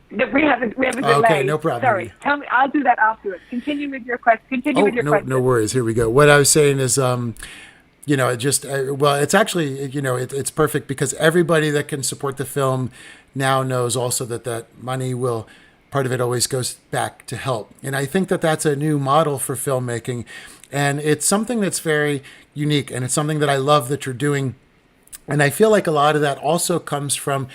We have a delay. Okay, no problem. Sorry, tell me. I'll do that afterwards. Continue with your question. No worries. Here we go. What I was saying is, it's actually, it's perfect, because everybody that can support the film now knows also that money part of it always goes back to help. And I think that that's a new model for filmmaking, and it's something that's very unique, and it's something that I love that you're doing. And I feel like a lot of that also comes from,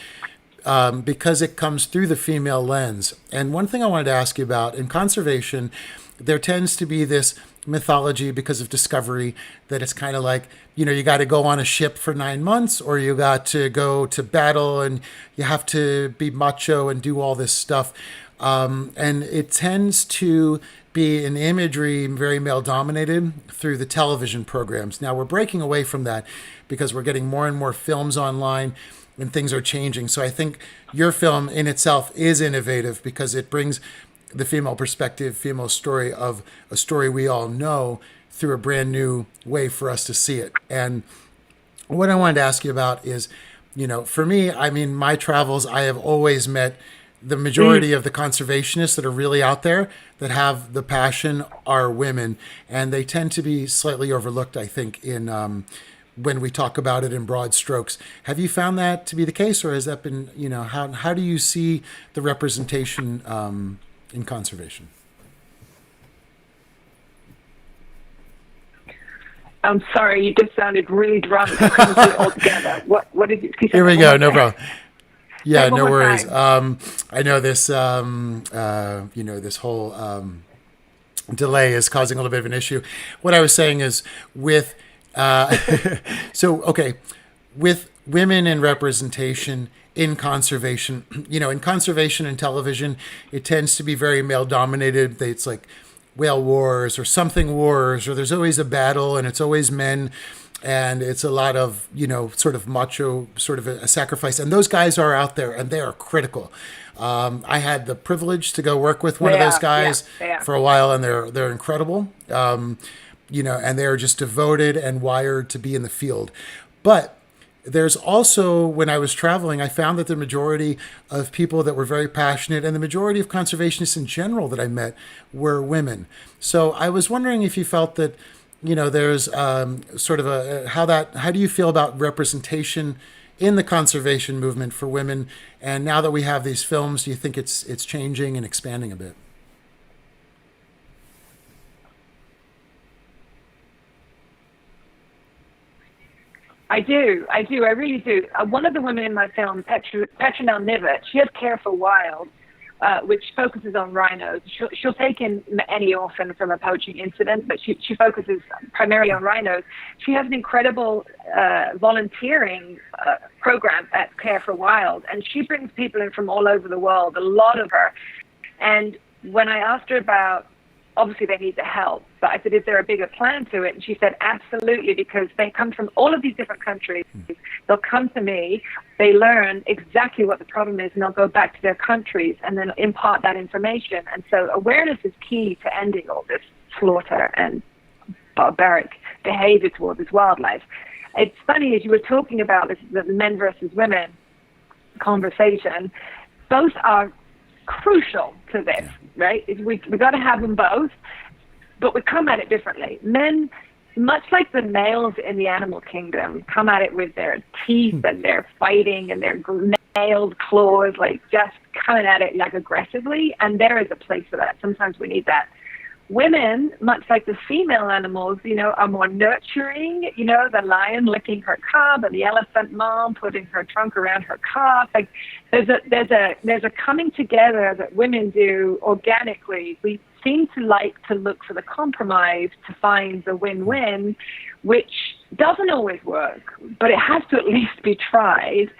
because it comes through the female lens. And one thing I wanted to ask you about, in conservation, there tends to be this mythology because of discovery that it's kind of like, you got to go on a ship for 9 months, or you got to go to battle and you have to be macho and do all this stuff. And it tends to be an imagery very male dominated through the television programs. Now we're breaking away from that because we're getting more and more films online and things are changing. So I think your film in itself is innovative because it brings the female perspective, female story of a story we all know through a brand new way for us to see it. And what I wanted to ask you about is, for me, my travels, I have always met the majority of the conservationists that are really out there that have the passion are women, and they tend to be slightly overlooked, I think, in when we talk about it in broad strokes. Have you found that to be the case, or has that been, how do you see the representation in conservation? I'm sorry, you just sounded really drunk. I couldn't put it all together. What did you? Here we go. No problem. Yeah, no worries. I know this. This whole delay is causing a little bit of an issue. What I was saying is with with women in representation in conservation. In conservation and television, it tends to be very male dominated. It's like whale wars or something wars, or there's always a battle and it's always men. And it's a lot of, sort of macho, sort of a sacrifice. And those guys are out there and they are critical. I had the privilege to go work with one of those guys for a while, and they're incredible. And they're just devoted and wired to be in the field. But there's also, when I was traveling, I found that the majority of people that were very passionate, and the majority of conservationists in general that I met, were women. So I was wondering if you felt that, there's sort of how do you feel about representation in the conservation movement for women? And now that we have these films, do you think it's changing and expanding a bit? I do. I really do. One of the women in my film, Petronelle Nivet, she has Care for Wild, which focuses on rhinos. She'll take in any orphan from a poaching incident, but she focuses primarily on rhinos. She has an incredible volunteering program at Care for Wild, and she brings people in from all over the world, a lot of her. And when I asked her about, obviously they need the help, but I said, is there a bigger plan to it? And she said, absolutely, because they come from all of these different countries. They'll come to me, they learn exactly what the problem is, and they'll go back to their countries and then impart that information. And so awareness is key to ending all this slaughter and barbaric behavior towards this wildlife. It's funny, as you were talking about this, the men versus women conversation, both are crucial to this, right? We got to have them both, but we come at it differently. Men, much like the males in the animal kingdom, come at it with their teeth and their fighting and their nailed claws, like just coming at it like aggressively, and there is a place for that. Sometimes we need that. Women, much like the female animals, are more nurturing, the lion licking her cub and the elephant mom putting her trunk around her calf. Like there's a coming together that women do organically. We seem to like to look for the compromise to find the win-win, which doesn't always work, but it has to at least be tried.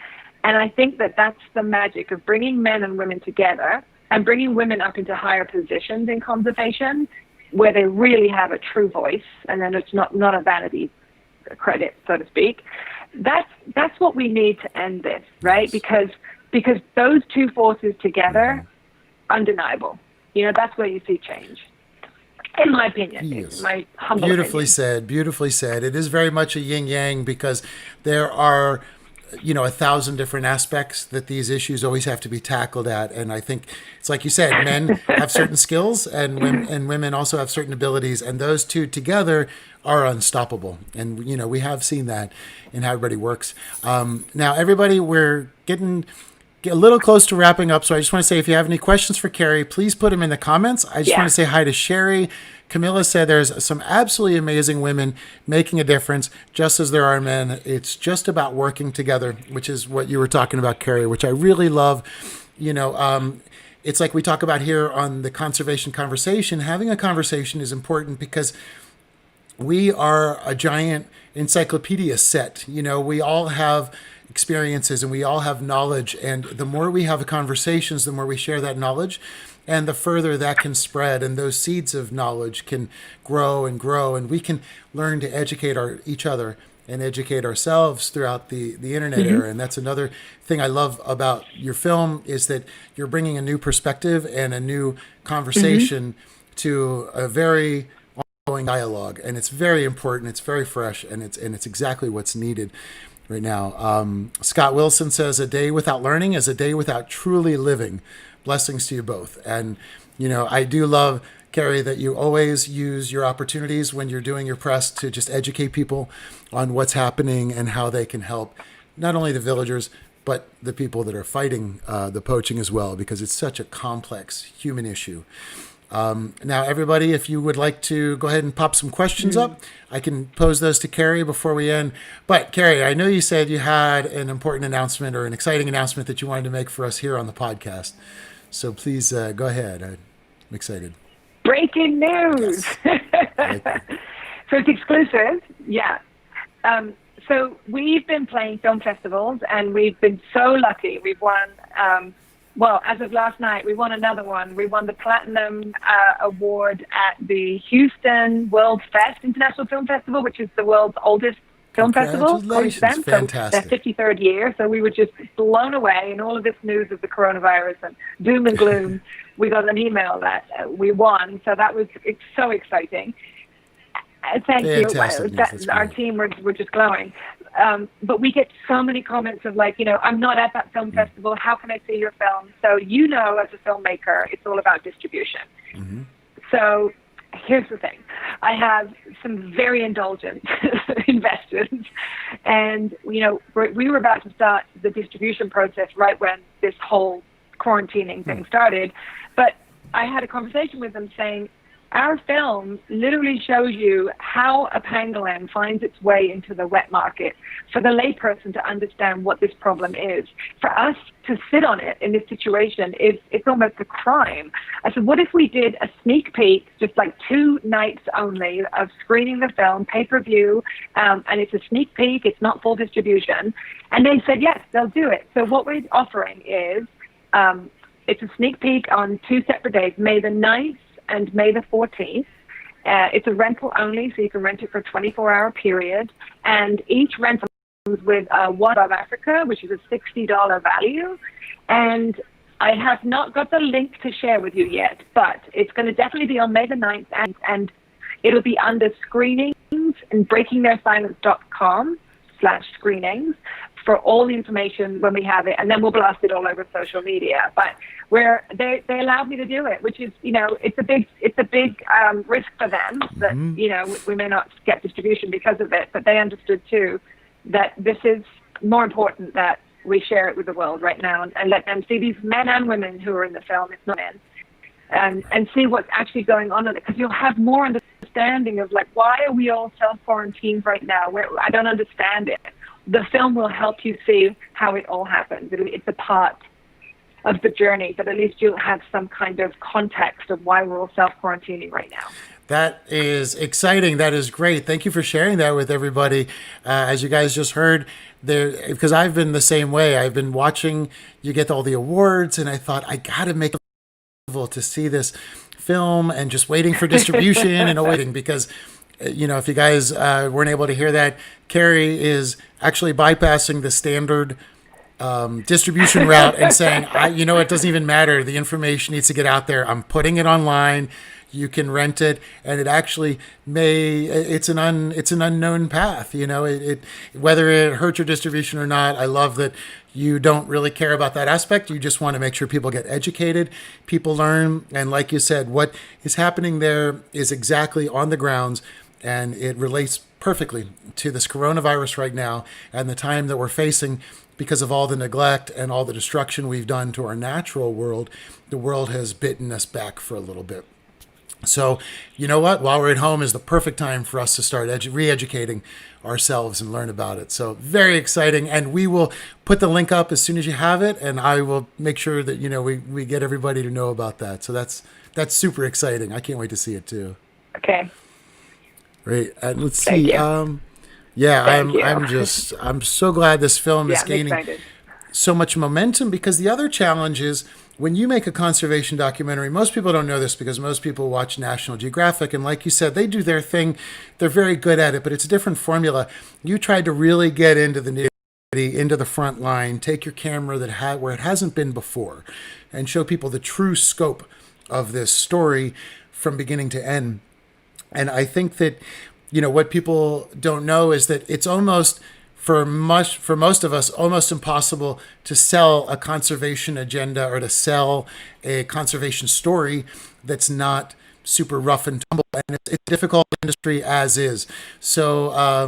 And I think that that's the magic of bringing men and women together and bringing women up into higher positions in conservation where they really have a true voice, and then it's not a vanity credit, so to speak. That's what we need to end this, right? Because those two forces together, undeniable. That's where you see change. In my opinion, yes. My humble Beautifully opinion. Beautifully said. It is very much a yin-yang, because there are 1,000 different aspects that these issues always have to be tackled at. And I think it's like you said, men have certain skills and women also have certain abilities, and those two together are unstoppable. And, we have seen that in how everybody works. Now, everybody, we're getting a little close to wrapping up. So I just want to say, if you have any questions for Kerry, please put them in the comments. I just want to say hi to Sherry. Camilla said there's some absolutely amazing women making a difference, just as there are men. It's just about working together, which is what you were talking about, Kerry, which I really love. It's like we talk about here on the Conservation Conversation. Having a conversation is important because we are a giant encyclopedia set. We all have experiences and we all have knowledge. And the more we have conversations, the more we share that knowledge. And the further that can spread, and those seeds of knowledge can grow, and we can learn to educate each other and educate ourselves throughout the internet era. And that's another thing I love about your film, is that you're bringing a new perspective and a new conversation to a very ongoing dialogue. And it's very important. It's very fresh, and it's exactly what's needed right now. Scott Wilson says, a day without learning is a day without truly living. Blessings to you both. And, I do love, Kerry, that you always use your opportunities when you're doing your press to just educate people on what's happening and how they can help not only the villagers, but the people that are fighting the poaching as well, because it's such a complex human issue. Now, everybody, if you would like to go ahead and pop some questions up, I can pose those to Kerry before we end. But Kerry, I know you said you had an important announcement or an exciting announcement that you wanted to make for us here on the podcast. So please go ahead. I'm excited. Breaking news. Yes. So it's exclusive. Yeah. So we've been playing film festivals, and we've been so lucky. We've won, well, as of last night, we won another one. We won the Platinum Award at the Houston World Fest International Film Festival, which is the world's oldest film festival. Congratulations. Fantastic. Their 53rd year. So we were just blown away in all of this news of the coronavirus and doom and gloom. We got an email that we won. So that was so exciting. Thank you. Our team were just glowing. But we get so many comments of like, I'm not at that film festival. How can I see your film? So, as a filmmaker, it's all about distribution. Mm-hmm. So here's the thing. I have some very indulgent investors. And, we were about to start the distribution process right when this whole quarantining thing started. But I had a conversation with them saying, our film literally shows you how a pangolin finds its way into the wet market for the layperson to understand what this problem is. For us to sit on it in this situation, it's almost a crime. I said, what if we did a sneak peek, just like 2 nights only of screening the film, pay-per-view, and it's a sneak peek, it's not full distribution. And they said, yes, they'll do it. So what we're offering is it's a sneak peek on 2 separate days, May the 9th and May the 14th. It's a rental only, so you can rent it for a 24-hour period. And each rental comes with one of Africa, which is a $60 value. And I have not got the link to share with you yet, but it's going to definitely be on May the 9th, and it'll be under screenings and breakingtheirsilence.com/screenings for all the information when we have it, and then we'll blast it all over social media. But they allowed me to do it, which is, it's a big risk for them that, we may not get distribution because of it, but they understood too that this is more important that we share it with the world right now and let them see these men and women who are in the film, it's not men, and see what's actually going on in it, because you'll have more understanding of like, why are we all self-quarantined right now? I don't understand it. The film will help you see how it all happens. It's a part of the journey, but at least you'll have some kind of context of why we're all self-quarantining right now. That is exciting. That is great. Thank you for sharing that with everybody. As you guys just heard, because I've been the same way. I've been watching you get all the awards, and I thought, I got to make it to see this film, and just waiting for distribution and waiting because if you guys weren't able to hear that, Kerry is actually bypassing the standard distribution route and saying, it doesn't even matter. The information needs to get out there. I'm putting it online. You can rent it, and it actually it's an unknown path. Whether it hurts your distribution or not. I love that you don't really care about that aspect. You just want to make sure people get educated, people learn, and like you said, what is happening there is exactly on the grounds, and it relates perfectly to this coronavirus right now and the time that we're facing because of all the neglect and all the destruction we've done to our natural world. The world has bitten us back for a little bit. So, you know what? While we're at home is the perfect time for us to start re-educating ourselves and learn about it. So very exciting. And we will put the link up as soon as you have it. And I will make sure that, we get everybody to know about that. So that's super exciting. I can't wait to see it too. Okay. Great. And let's see. I'm so glad this film is gaining so much momentum, because the other challenge is, when you make a conservation documentary, most people don't know this because most people watch National Geographic, and like you said, they do their thing. They're very good at it, but it's a different formula. You tried to really get into the nitty-gritty, into the front line, take your camera where it hasn't been before, and show people the true scope of this story from beginning to end. And I think that, what people don't know is that it's almost, for most of us, almost impossible to sell a conservation agenda or to sell a conservation story that's not super rough and tumble, and it's a difficult industry as is. So, I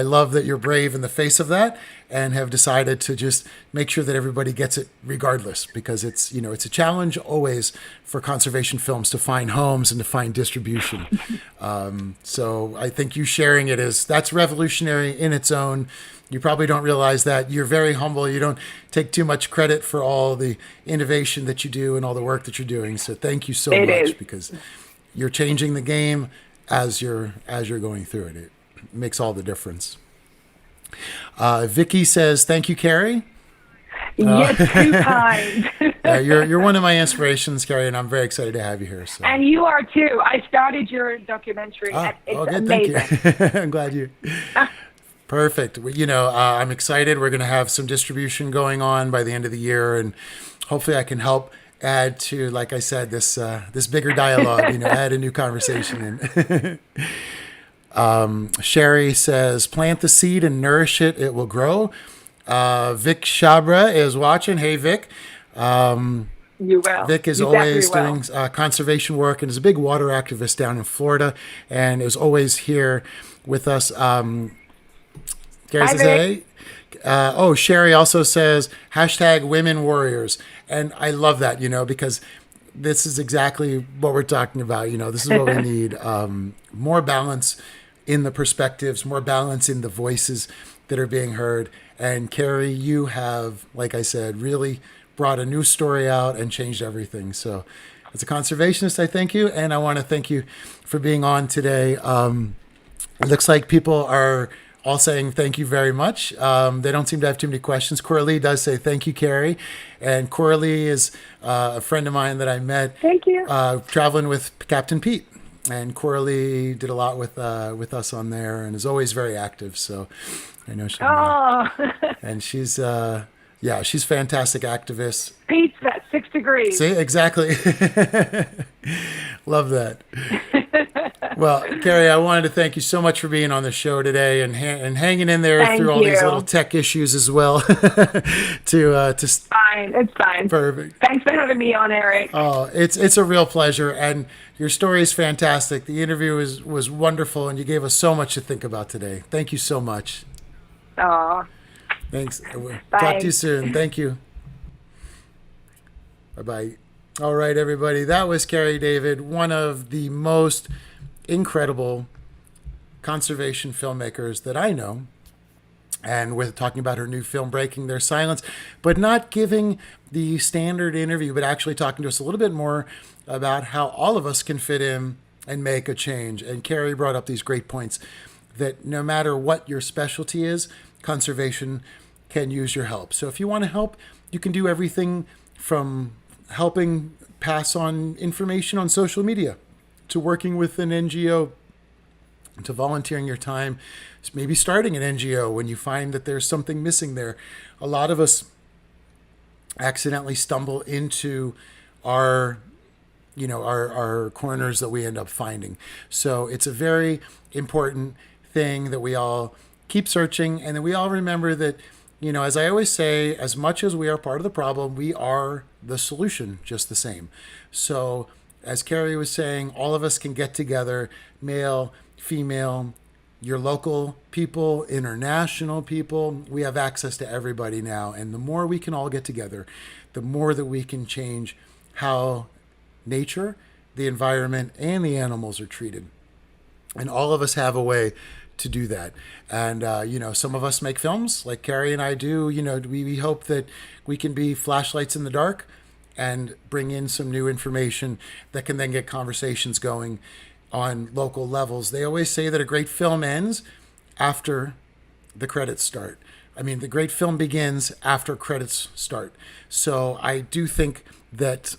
love that you're brave in the face of that and have decided to just make sure that everybody gets it regardless, because it's a challenge always for conservation films to find homes and to find distribution. So I think you sharing it that's revolutionary in its own. You probably don't realize that. You're very humble. You don't take too much credit for all the innovation that you do and all the work that you're doing. So thank you so much, because you're changing the game as you're going through it. It makes all the difference. Vicky says, thank you, Kerry. You're too kind. You're one of my inspirations, Kerry, and I'm very excited to have you here. So. And you are too. I started your documentary. And it's amazing. Thank you. I'm glad you. Perfect. I'm excited. We're going to have some distribution going on by the end of the year, and hopefully I can help add to, like I said, this bigger dialogue. Add a new conversation in. Sherry says, plant the seed and nourish it. It will grow. Vic Chabra is watching. Hey, Vic. You will. Vic is always doing conservation work and is a big water activist down in Florida and is always here with us. Gary says, hey. Sherry also says, #women warriors. And I love that, because this is exactly what we're talking about. This is what we need. More balance in the perspectives, more balance in the voices that are being heard. And Kerry, you have, like I said, really brought a new story out and changed everything. So as a conservationist, I thank you. And I want to thank you for being on today. It looks like people are all saying thank you very much. They don't seem to have too many questions. Coralie does say thank you, Kerry. And Coralie is a friend of mine that I met traveling with Captain Pete. And Coralie did a lot with us on there and is always very active. So I know she. And she's she's a fantastic activist. Pete's at 6 degrees. See, exactly. Love that. Well, Kerry, I wanted to thank you so much for being on the show today and hanging in there through all these little tech issues as well. It's fine. It's fine. Perfect. Thanks for having me on, Eric. Oh, it's a real pleasure, and your story is fantastic. The interview was wonderful, and you gave us so much to think about today. Thank you so much. Aw. Thanks. Bye. Talk to you soon. Thank you. Bye-bye. All right, everybody. That was KerryDavid, one of the most incredible conservation filmmakers that I know. And with talking about her new film, Breaking Their Silence, but not giving the standard interview, but actually talking to us a little bit more about how all of us can fit in and make a change. And Kerry brought up these great points that no matter what your specialty is, conservation can use your help. So if you want to help, you can do everything from helping pass on information on social media to working with an NGO to volunteering your time, maybe starting an NGO when you find that there's something missing there. A lot of us accidentally stumble into our corners that we end up finding. So it's a very important thing that we all keep searching, and that we all remember that, as I always say, as much as we are part of the problem, we are the solution just the same. So as Kerry was saying, all of us can get together, male, female, your local people, international people. We have access to everybody now. And the more we can all get together, the more that we can change how nature, the environment, and the animals are treated. And all of us have a way to do that. And, some of us make films like Kerry and I do. We hope that we can be flashlights in the dark and bring in some new information that can then get conversations going on local levels. They always say that a great film ends after the credits start. I mean, the great film begins after credits start. So I do think that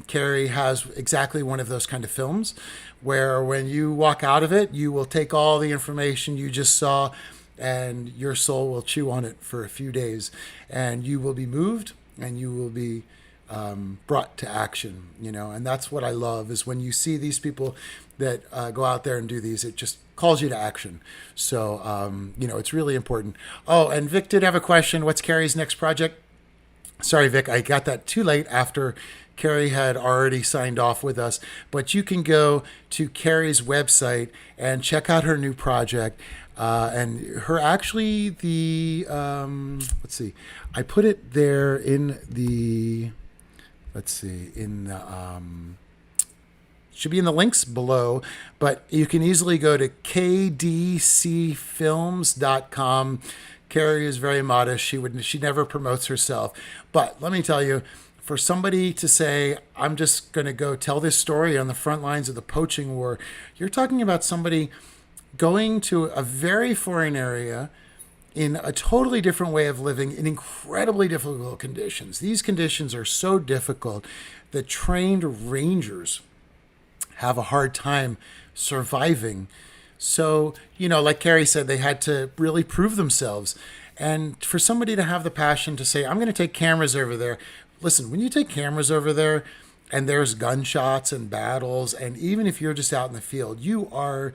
Kerry has exactly one of those kind of films where when you walk out of it, you will take all the information you just saw and your soul will chew on it for a few days, and you will be moved and you will be brought to action, and that's what I love is when you see these people that go out there and do these, it just calls you to action. So, it's really important. Oh, and Vic did have a question. What's Kerry's next project? Sorry, Vic, I got that too late after Kerry had already signed off with us, but you can go to Kerry's website and check out her new project. And her actually let's see, I put it there in the, should be in the links below, but you can easily go to kdcfilms.com. Kerry is very modest. She never promotes herself. But let me tell you, for somebody to say, I'm just going to go tell this story on the front lines of the poaching war, you're talking about somebody going to a very foreign area in a totally different way of living in incredibly difficult conditions. These conditions are so difficult that trained rangers have a hard time surviving. So, like Kerry said, they had to really prove themselves. And for somebody to have the passion to say, I'm going to take cameras over there. Listen, when you take cameras over there and there's gunshots and battles, and even if you're just out in the field, you are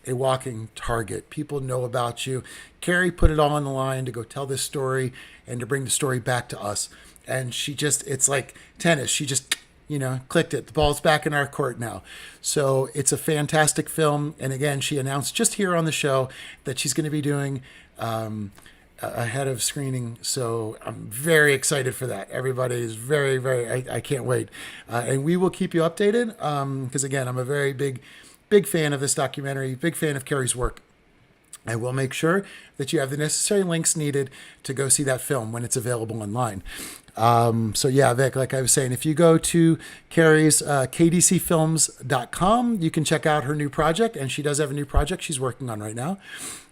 a walking target. People know about you. Kerry put it all on the line to go tell this story and to bring the story back to us. And it's like tennis. She just, clicked it. The ball's back in our court now. So it's a fantastic film. And again, she announced just here on the show that she's going to be doing ahead of screening. So I'm very excited for that. Everybody is very, very, I can't wait. And we will keep you updated because again, I'm a very big fan of this documentary, big fan of Kerry's work. I will make sure that you have the necessary links needed to go see that film when it's available online. So yeah, Vic, like I was saying, if you go to Kerry's kdcfilms.com, you can check out her new project, and she does have a new project she's working on right now.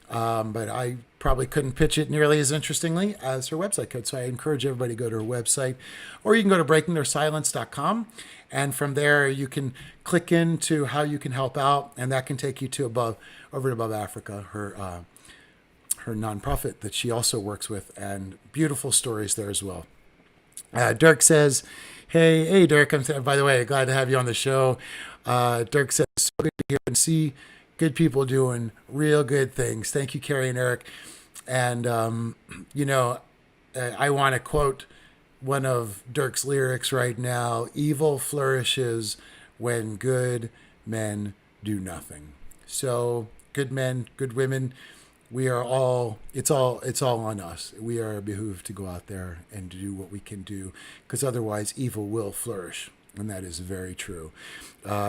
But I probably couldn't pitch it nearly as interestingly as her website could. So I encourage everybody to go to her website, or you can go to breakingtheirsilence.com. And from there, you can click into how you can help out, and that can take you to over to Above Africa, her nonprofit that she also works with, and beautiful stories there as well. Dirk says, hey, Dirk, by the way, glad to have you on the show. Dirk says, so good to hear and see good people doing real good things. Thank you, Kerry and Eric. And, I want to quote one of Dirk's lyrics right now: evil flourishes when good men do nothing. So good men, good women, we are all, it's all on us. We are behooved to go out there and to do what we can do, because otherwise evil will flourish. And that is very true.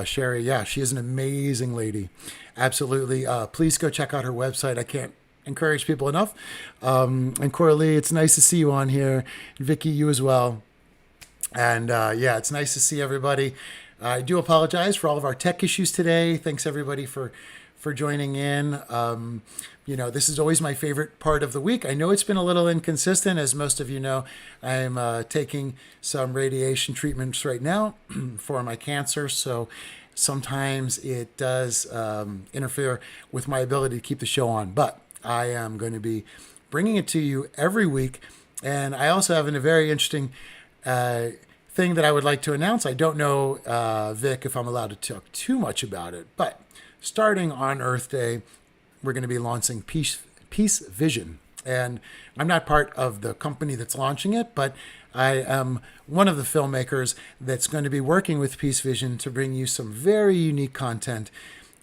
Sherry, yeah, she is an amazing lady. Absolutely. Please go check out her website. I can't encourage people enough. And Coralie, it's nice to see you on here. Vicky, you as well. And yeah, it's nice to see everybody. I do apologize for all of our tech issues today. Thanks everybody for joining in. This is always my favorite part of the week. I know it's been a little inconsistent. As most of you know, I'm taking some radiation treatments right now for my cancer. So sometimes it does interfere with my ability to keep the show on. But I am going to be bringing it to you every week. And I also have a very interesting thing that I would like to announce. I don't know, Vic, if I'm allowed to talk too much about it, but starting on Earth Day, we're going to be launching Peace Vision. And I'm not part of the company that's launching it, but I am one of the filmmakers that's going to be working with Peace Vision to bring you some very unique content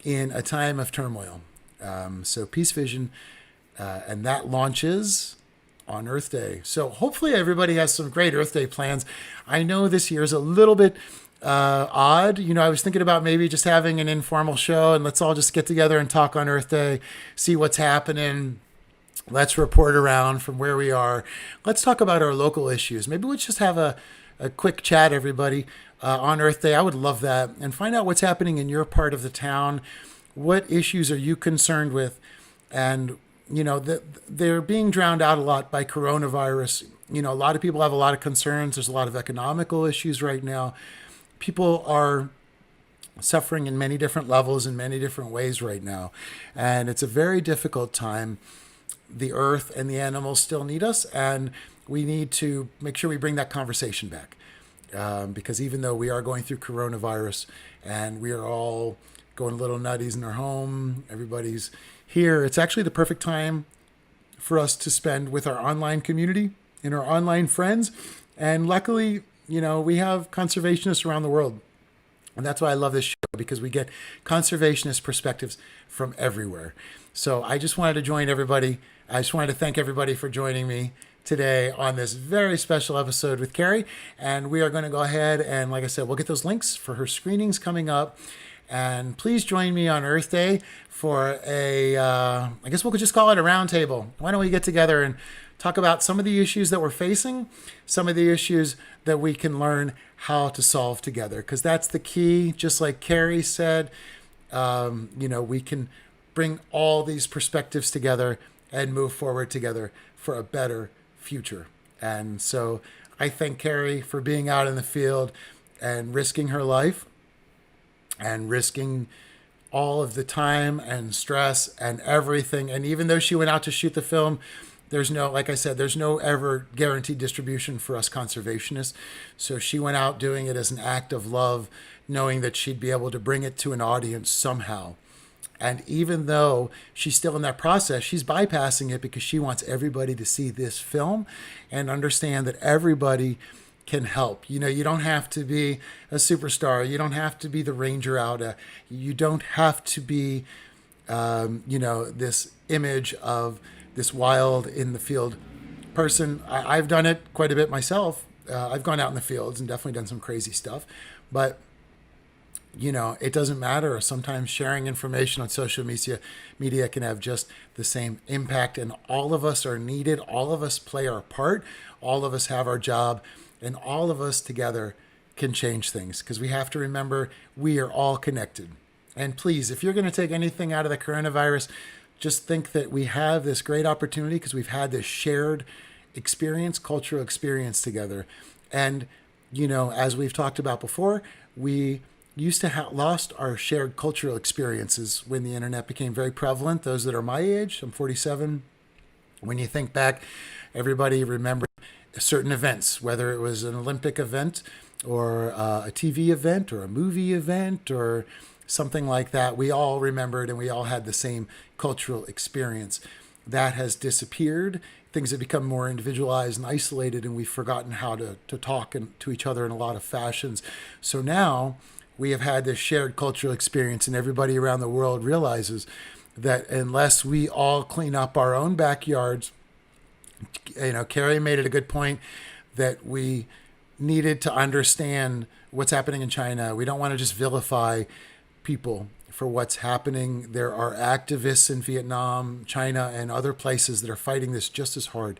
in a time of turmoil. So Peace Vision, and that launches on Earth Day. So hopefully everybody has some great Earth Day plans. I know this year is a little bit odd. I was thinking about maybe just having an informal show and let's all just get together and talk on Earth Day, see what's happening. Let's report around from where we are. Let's talk about our local issues. Maybe let's just have a quick chat, everybody, on Earth Day. I would love that. And find out what's happening in your part of the town. What issues are you concerned with? And, they're being drowned out a lot by coronavirus. A lot of people have a lot of concerns. There's a lot of economical issues right now. People are suffering in many different levels, in many different ways right now. And it's a very difficult time. The earth and the animals still need us, and we need to make sure we bring that conversation back. Because even though we are going through coronavirus and we are all going a little nutties in our home, everybody's here, it's actually the perfect time for us to spend with our online community and our online friends. And luckily, we have conservationists around the world. And that's why I love this show, because we get conservationist perspectives from everywhere. So I just wanted to join everybody. I just wanted to thank everybody for joining me today on this very special episode with Kerry. And we are going to go ahead and, like I said, we'll get those links for her screenings coming up. And please join me on Earth Day for I guess we'll just call it a roundtable. Why don't we get together and talk about some of the issues that we're facing, some of the issues that we can learn how to solve together, because that's the key. Just like Kerry said, we can bring all these perspectives together and move forward together for a better future. And so I thank Kerry for being out in the field and risking her life and risking all of the time and stress and everything. And even though she went out to shoot the film, there's no, like I said, there's no ever guaranteed distribution for us conservationists. So she went out doing it as an act of love, knowing that she'd be able to bring it to an audience somehow. And even though she's still in that process, she's bypassing it because she wants everybody to see this film and understand that everybody can help. You know, you don't have to be a superstar. You don't have to be the ranger out. You don't have to be, this image of this wild in the field person. I've done it quite a bit myself. I've gone out in the fields and definitely done some crazy stuff, but it doesn't matter. Sometimes sharing information on social media can have just the same impact, and all of us are needed. All of us play our part. All of us have our job, and all of us together can change things, because we have to remember we are all connected. And please, if you're going to take anything out of the coronavirus, just think that we have this great opportunity because we've had this shared experience, cultural experience together. And, as we've talked about before, we used to have lost our shared cultural experiences when the internet became very prevalent. Those that are my age, I'm 47. When you think back, everybody remembered certain events, whether it was an Olympic event or a TV event or a movie event or something like that. We all remembered and we all had the same cultural experience. That has disappeared. Things have become more individualized and isolated, and we've forgotten how to talk to each other in a lot of fashions. So now we have had this shared cultural experience, and everybody around the world realizes that unless we all clean up our own backyards, Kerry made it a good point that we needed to understand what's happening in China. We don't want to just vilify people for what's happening. There are activists in Vietnam, China, and other places that are fighting this just as hard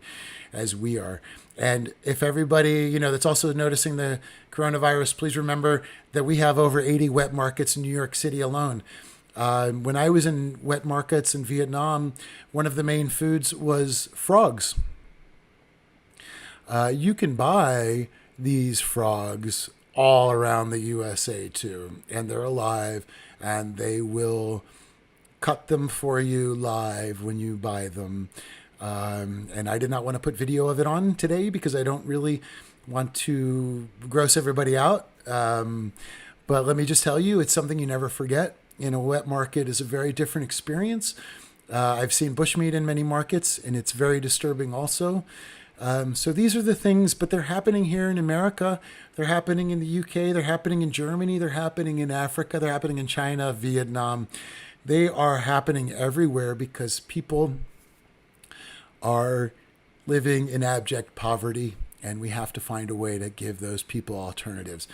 as we are. And if everybody, that's also noticing the coronavirus, please remember that we have over 80 wet markets in New York City alone. When I was in wet markets in Vietnam, one of the main foods was frogs. You can buy these frogs all around the USA too, and they're alive, and they will cut them for you live when you buy them. And I did not want to put video of it on today because I don't really want to gross everybody out. But let me just tell you, it's something you never forget. In a wet market is a very different experience. I've seen bushmeat in many markets, and it's very disturbing also. So these are the things, but they're happening here in America. They're happening in the UK. They're happening in Germany. They're happening in Africa. They're happening in China, Vietnam. They are happening everywhere because people are living in abject poverty, and we have to find a way to give those people alternatives.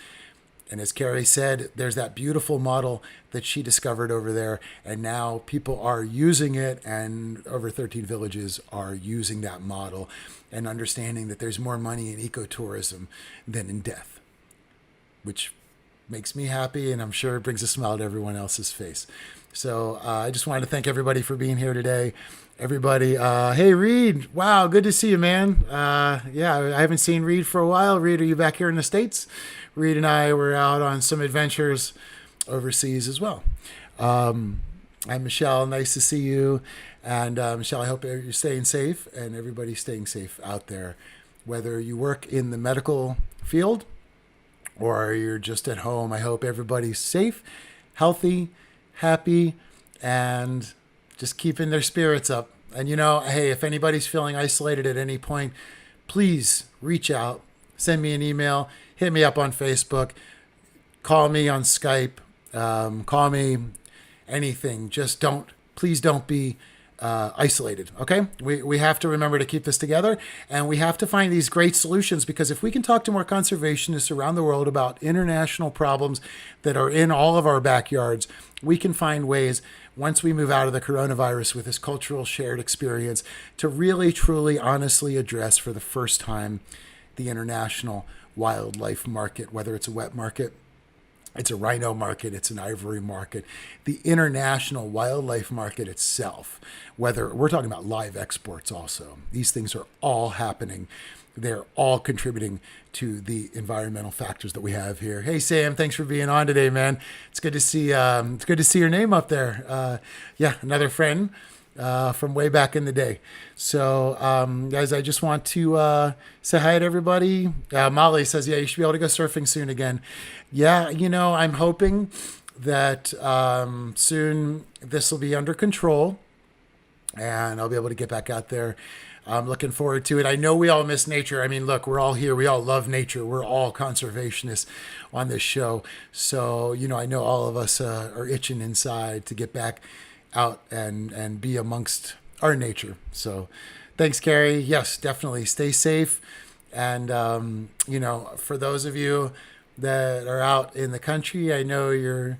And as Kerry said, there's that beautiful model that she discovered over there, and now people are using it, and over 13 villages are using that model and understanding that there's more money in ecotourism than in death, which makes me happy, and I'm sure it brings a smile to everyone else's face. So I just wanted to thank everybody for being here today. Everybody, hey, Reed, wow, good to see you, man. I haven't seen Reed for a while. Reed, are you back here in the States? Reed and I were out on some adventures overseas as well. I'm Michelle, nice to see you. And Michelle, I hope you're staying safe, and everybody's staying safe out there, whether you work in the medical field or you're just at home. I hope everybody's safe, healthy, happy, and just keeping their spirits up. And hey, if anybody's feeling isolated at any point, please reach out, send me an email, hit me up on Facebook, call me on Skype, call me anything. Just please don't be isolated, okay? We have to remember to keep this together, and we have to find these great solutions, because if we can talk to more conservationists around the world about international problems that are in all of our backyards, we can find ways, once we move out of the coronavirus with this cultural shared experience, to really, truly, honestly address for the first time the international wildlife market, whether it's a wet market It's a rhino market. It's an ivory market. The international wildlife market itself, whether we're talking about live exports also, these things are all happening. They're all contributing to the environmental factors that we have here. Hey, Sam, thanks for being on today, man. It's good to see. It's good to see your name up there. Yeah, another friend from way back in the day. So, guys, I just want to say hi to everybody. Molly says, yeah, you should be able to go surfing soon again. Yeah, I'm hoping that soon this will be under control and I'll be able to get back out there. I'm looking forward to it. I know we all miss nature. I mean, look, we're all here. We all love nature. We're all conservationists on this show. So, I know all of us are itching inside to get back out and be amongst our nature. So thanks, Kerry. Yes, definitely stay safe. And, for those of you that are out in the country, I know you're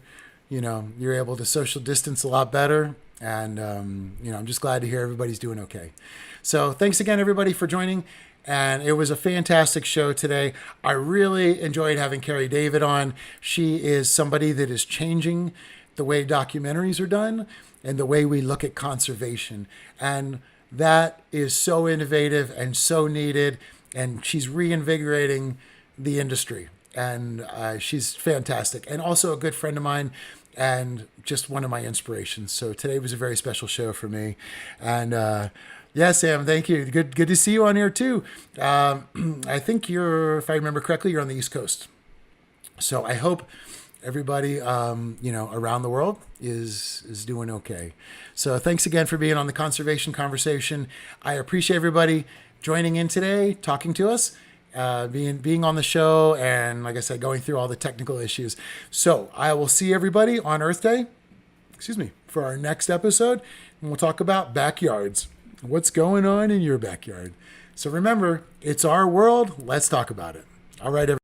able to social distance a lot better. And, I'm just glad to hear everybody's doing okay. So thanks again, everybody, for joining. And it was a fantastic show today. I really enjoyed having KerryDavid on. She is somebody that is changing the way documentaries are done and the way we look at conservation. And that is so innovative and so needed. And she's reinvigorating the industry. And she's fantastic. And also a good friend of mine and just one of my inspirations. So today was a very special show for me. And yeah, Sam, thank you. Good to see you on here too. I think if I remember correctly, you're on the East Coast. So I hope everybody, around the world is doing okay. So thanks again for being on the Conservation Conversation. I appreciate everybody joining in today, talking to us, being on the show, and like I said, going through all the technical issues. So I will see everybody on Earth Day, for our next episode, and we'll talk about backyards. What's going on in your backyard? So remember, it's our world. Let's talk about it. All right, everybody.